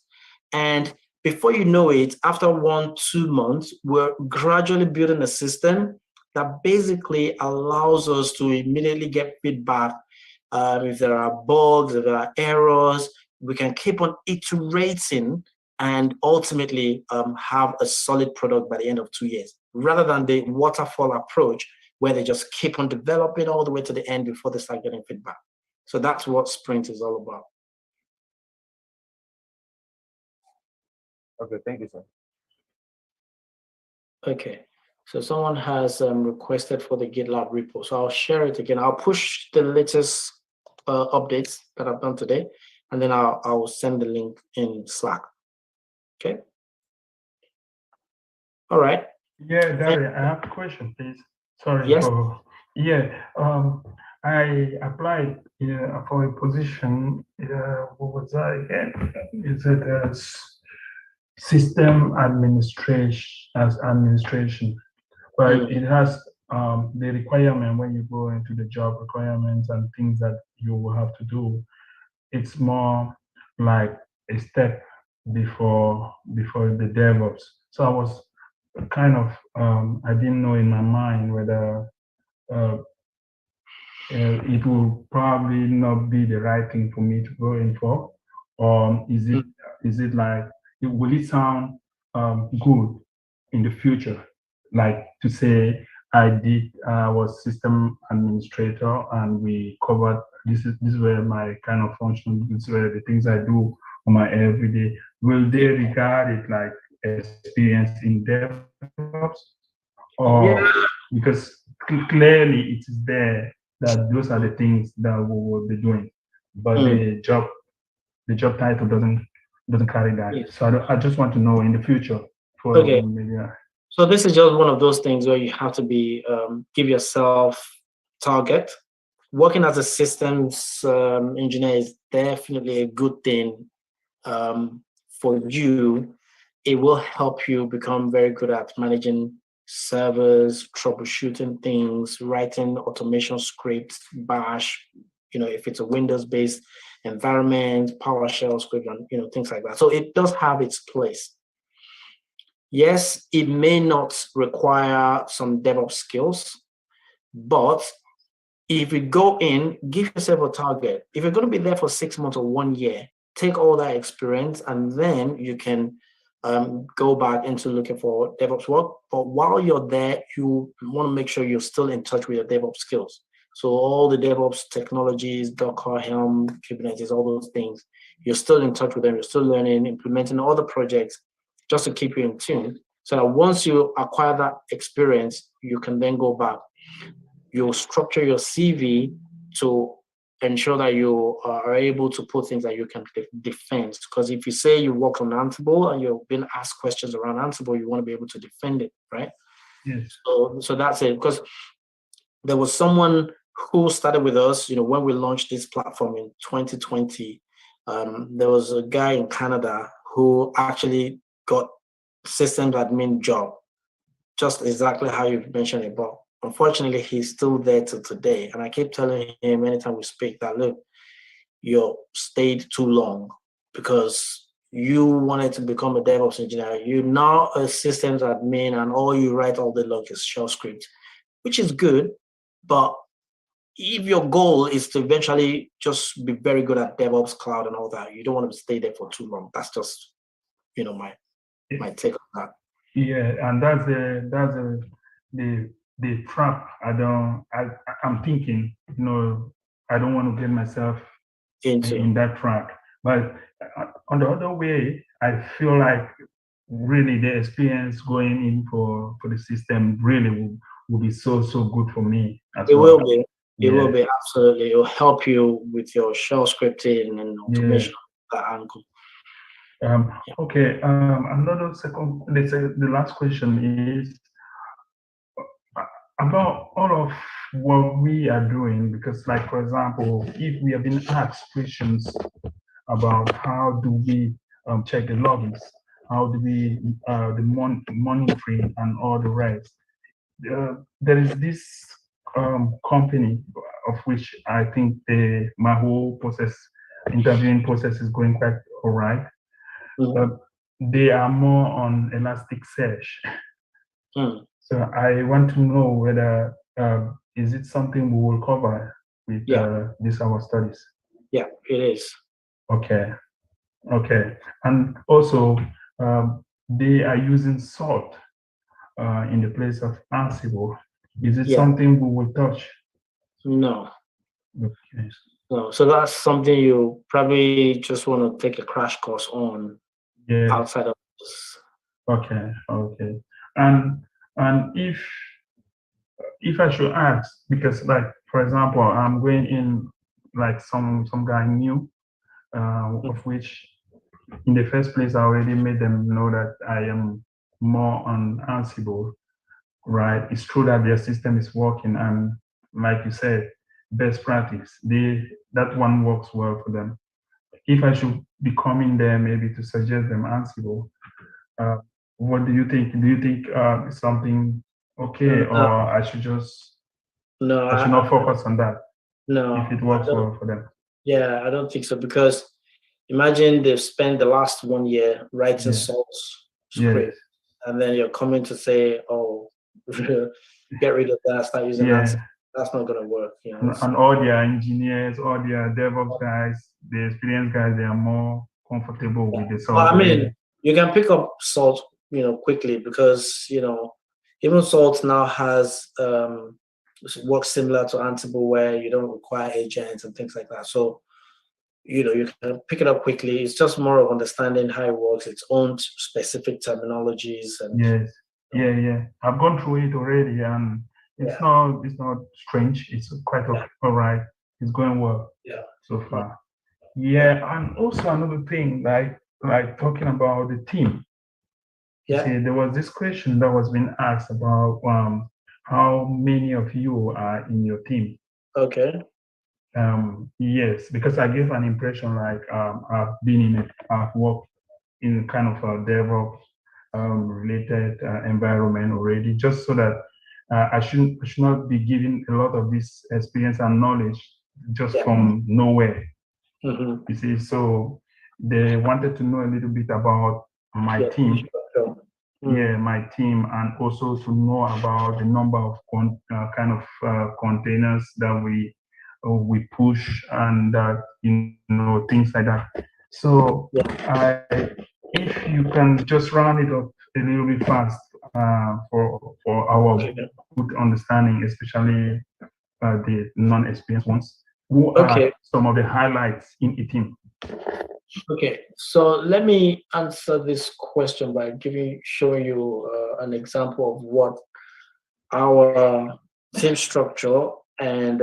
And before you know it, after 1-2 months, we're gradually building a system that basically allows us to immediately get feedback. If there are bugs, if there are errors, we can keep on iterating and ultimately have a solid product by the end of 2 years, rather than the waterfall approach where they just keep on developing all the way to the end before they start getting feedback. So that's what sprint is all about. Okay, thank you, sir. Okay, so someone has requested for the GitLab repo. So I'll share it again. I'll push the latest updates that I've done today, and then I'll send the link in Slack. Okay. All right. Yeah, Gary, I have a question, please. Sorry. Yes. I applied for a position. What was that again? Is it system administration? But it has the requirement when you go into the job requirements and things that you will have to do. It's more like a step before the DevOps. So I was kind of I didn't know in my mind whether it will probably not be the right thing for me to go in for, or is it like, will it sound good in the future, like to say I was system administrator and we covered this were my kind of function, this were the things I do on my everyday. Will they regard it like experience in DevOps, or because clearly it is there that those are the things that we will be doing, but the job title doesn't carry that. Yes. So I just want to know in the future for maybe. So this is just one of those things where you have to be give yourself target. Working as a systems engineer is definitely a good thing for you. It will help you become very good at managing servers, troubleshooting things, writing automation scripts, Bash, if it's a Windows-based environment, PowerShell script, and things like that. So it does have its place. Yes, it may not require some DevOps skills, but if you go in, give yourself a target. If you're going to be there for 6 months or 1 year, take all that experience, and then you can go back into looking for DevOps work. But while you're there, you want to make sure you're still in touch with your DevOps skills. So all the DevOps technologies, Docker, Helm, Kubernetes, all those things, you're still in touch with them, you're still learning, implementing other projects just to keep you in tune. So that once you acquire that experience, you can then go back. You'll structure your CV to ensure that you are able to put things that you can defend. Because if you say you work on Ansible and you've been asked questions around Ansible, you want to be able to defend it, right? Yes. So that's it. Because there was someone who started with us, when we launched this platform in 2020. There was a guy in Canada who actually got systems admin job, just exactly how you mentioned it, but unfortunately, he's still there till today. And I keep telling him anytime we speak that, look, you stayed too long because you wanted to become a DevOps engineer. You're now a systems admin and all you write all day long is shell script, which is good. But if your goal is to eventually just be very good at DevOps cloud and all that, you don't want to stay there for too long. That's just, my take on that. Yeah, and that's the trap. I'm thinking, I don't want to get myself in that trap. But on the other way, I feel like really the experience going in for the system really will be so good for me as well. Will be. It will be, absolutely. It will help you with your shell scripting and automation at that angle. Okay. Another second. Let's say the last question is about all of what we are doing, because, like, for example, if we have been asked questions about how do we check the logins, how do we the monitoring and all the rest, there is this company of which I think my whole interviewing process is going quite all right. They are more on Elasticsearch. So I want to know whether is it something we will cover with this our studies? Yeah, it is. Okay. And also, they are using Salt in the place of Ansible. Is it something we will touch? No. Okay. No. So that's something you probably just want to take a crash course on outside of this. Okay. And if I should ask, because, like, for example, I'm going in like some guy new, of which in the first place I already made them know that I am more on Ansible, right? It's true that their system is working, and like you said, best practice, that one works well for them. If I should be coming there maybe to suggest them Ansible, what do you think? Do you think it's something okay, or I should just I should not focus on that? No, if it works well for them. Yeah, I don't think so, because imagine they've spent the last 1 year writing Salt script, and then you're coming to say, "Oh, get rid of that, start using Ansible." That's not going to work. And all their engineers, all their DevOps guys, the experienced guys, they are more comfortable with the Salt. Well, I mean, you can pick up Salt, quickly, because even Salt now has works similar to Ansible, where you don't require agents and things like that. So you can pick it up quickly. It's just more of understanding how it works, its own specific terminologies. And I've gone through it already, and it's not strange. It's quite all right. It's going well so far. And also another thing, like talking about the team. You see, there was this question that was being asked about how many of you are in your team. Okay. Yes, because I gave an impression like I've worked in kind of a DevOps related environment already, just so that I should not be giving a lot of this experience and knowledge just from nowhere. You see, so they wanted to know a little bit about my team. My team, and also to know about the number of containers that we push, and things like that. So if you can just round it up a little bit fast for our good understanding, especially the non-experienced ones, who are some of the highlights in a team? Okay, so let me answer this question by showing you an example of what our team structure and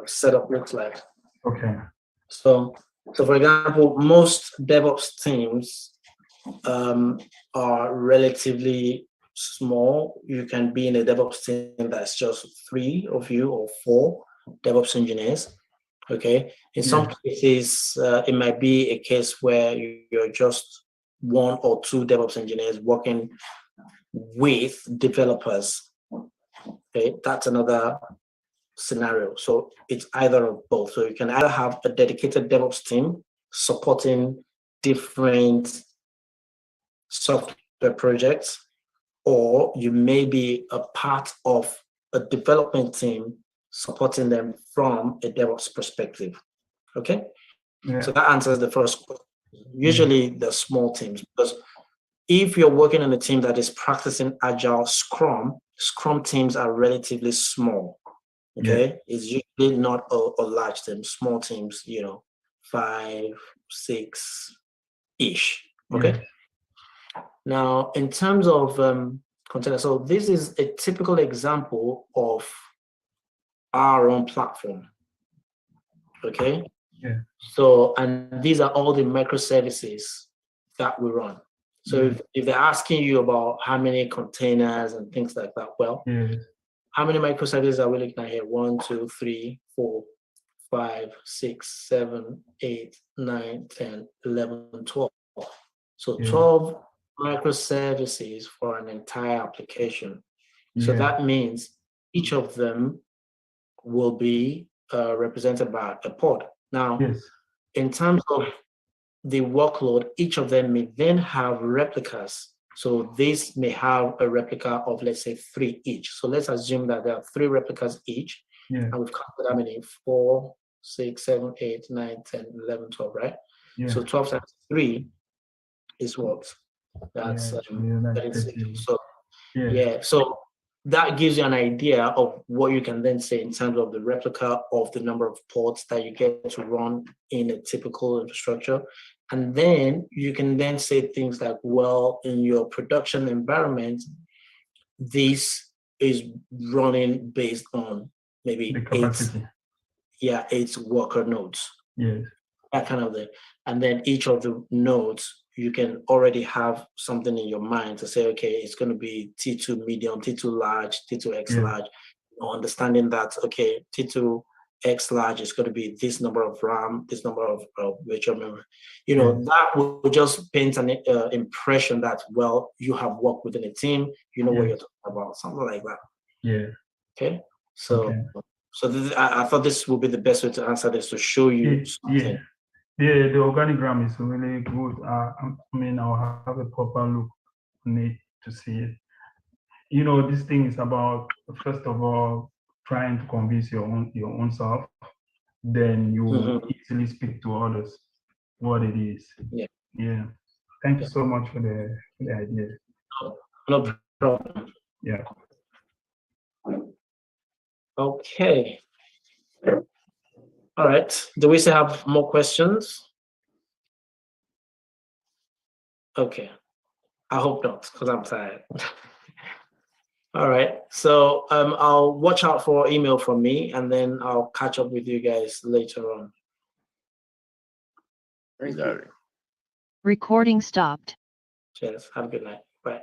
setup looks like. Okay. So for example, most DevOps teams are relatively small. You can be in a DevOps team that's just 3 of you or 4 DevOps engineers. Okay. In some cases, it might be a case where you're just 1 or 2 DevOps engineers working with developers. Okay, that's another scenario. So it's either of both. So you can either have a dedicated DevOps team supporting different software projects, or you may be a part of a development team supporting them from a DevOps perspective. Okay, so that answers the first question. Usually the small teams, because if you're working in a team that is practicing Agile Scrum teams are relatively small. Okay, it's usually not a large team, small teams, 5, 6 ish. Okay. Now, in terms of container, so this is a typical example of our own platform. Okay. Yeah. So, and these are all the microservices that we run. So if they're asking you about how many containers and things like that, well, how many microservices are we looking at here? 1, 2, 3, 4, 5, 6, 7, 8, 9, 10, 11, 12. So 12 microservices for an entire application. So that means each of them will be represented by a pod. Now, in terms of the workload, each of them may then have replicas. So this may have a replica of, let's say, 3 each. So let's assume that there are 3 replicas each. And we've counted how many? 4, 6, 7, 8, 9, 10, 11, 12, right? So 12 times 3 is what? That's 36. So so that gives you an idea of what you can then say in terms of the replica of the number of pods that you get to run in a typical infrastructure. And then you can then say things like, well, in your production environment, this is running based on maybe 8 worker nodes. That kind of thing. And then each of the nodes, you can already have something in your mind to say, okay, it's going to be T2 medium, T2 large, T2X large, understanding that, okay, T2X large is going to be this number of RAM, this number of virtual memory. That will just paint an impression that, well, you have worked within a team, you know what you're talking about, something like that. Okay. So this, I thought this would be the best way to answer this, to show you something. The organigram is really good. I'll have a proper look on it to see it. This thing is about, first of all, trying to convince your own self. Then you will easily speak to others what it is. Yeah. Thank you so much for the idea. No problem. Yeah. Okay. All right. Do we still have more questions? Okay. I hope not, because I'm tired. All right. So I'll watch out for email from me, and then I'll catch up with you guys later on. Recording stopped. Cheers. Have a good night. Bye.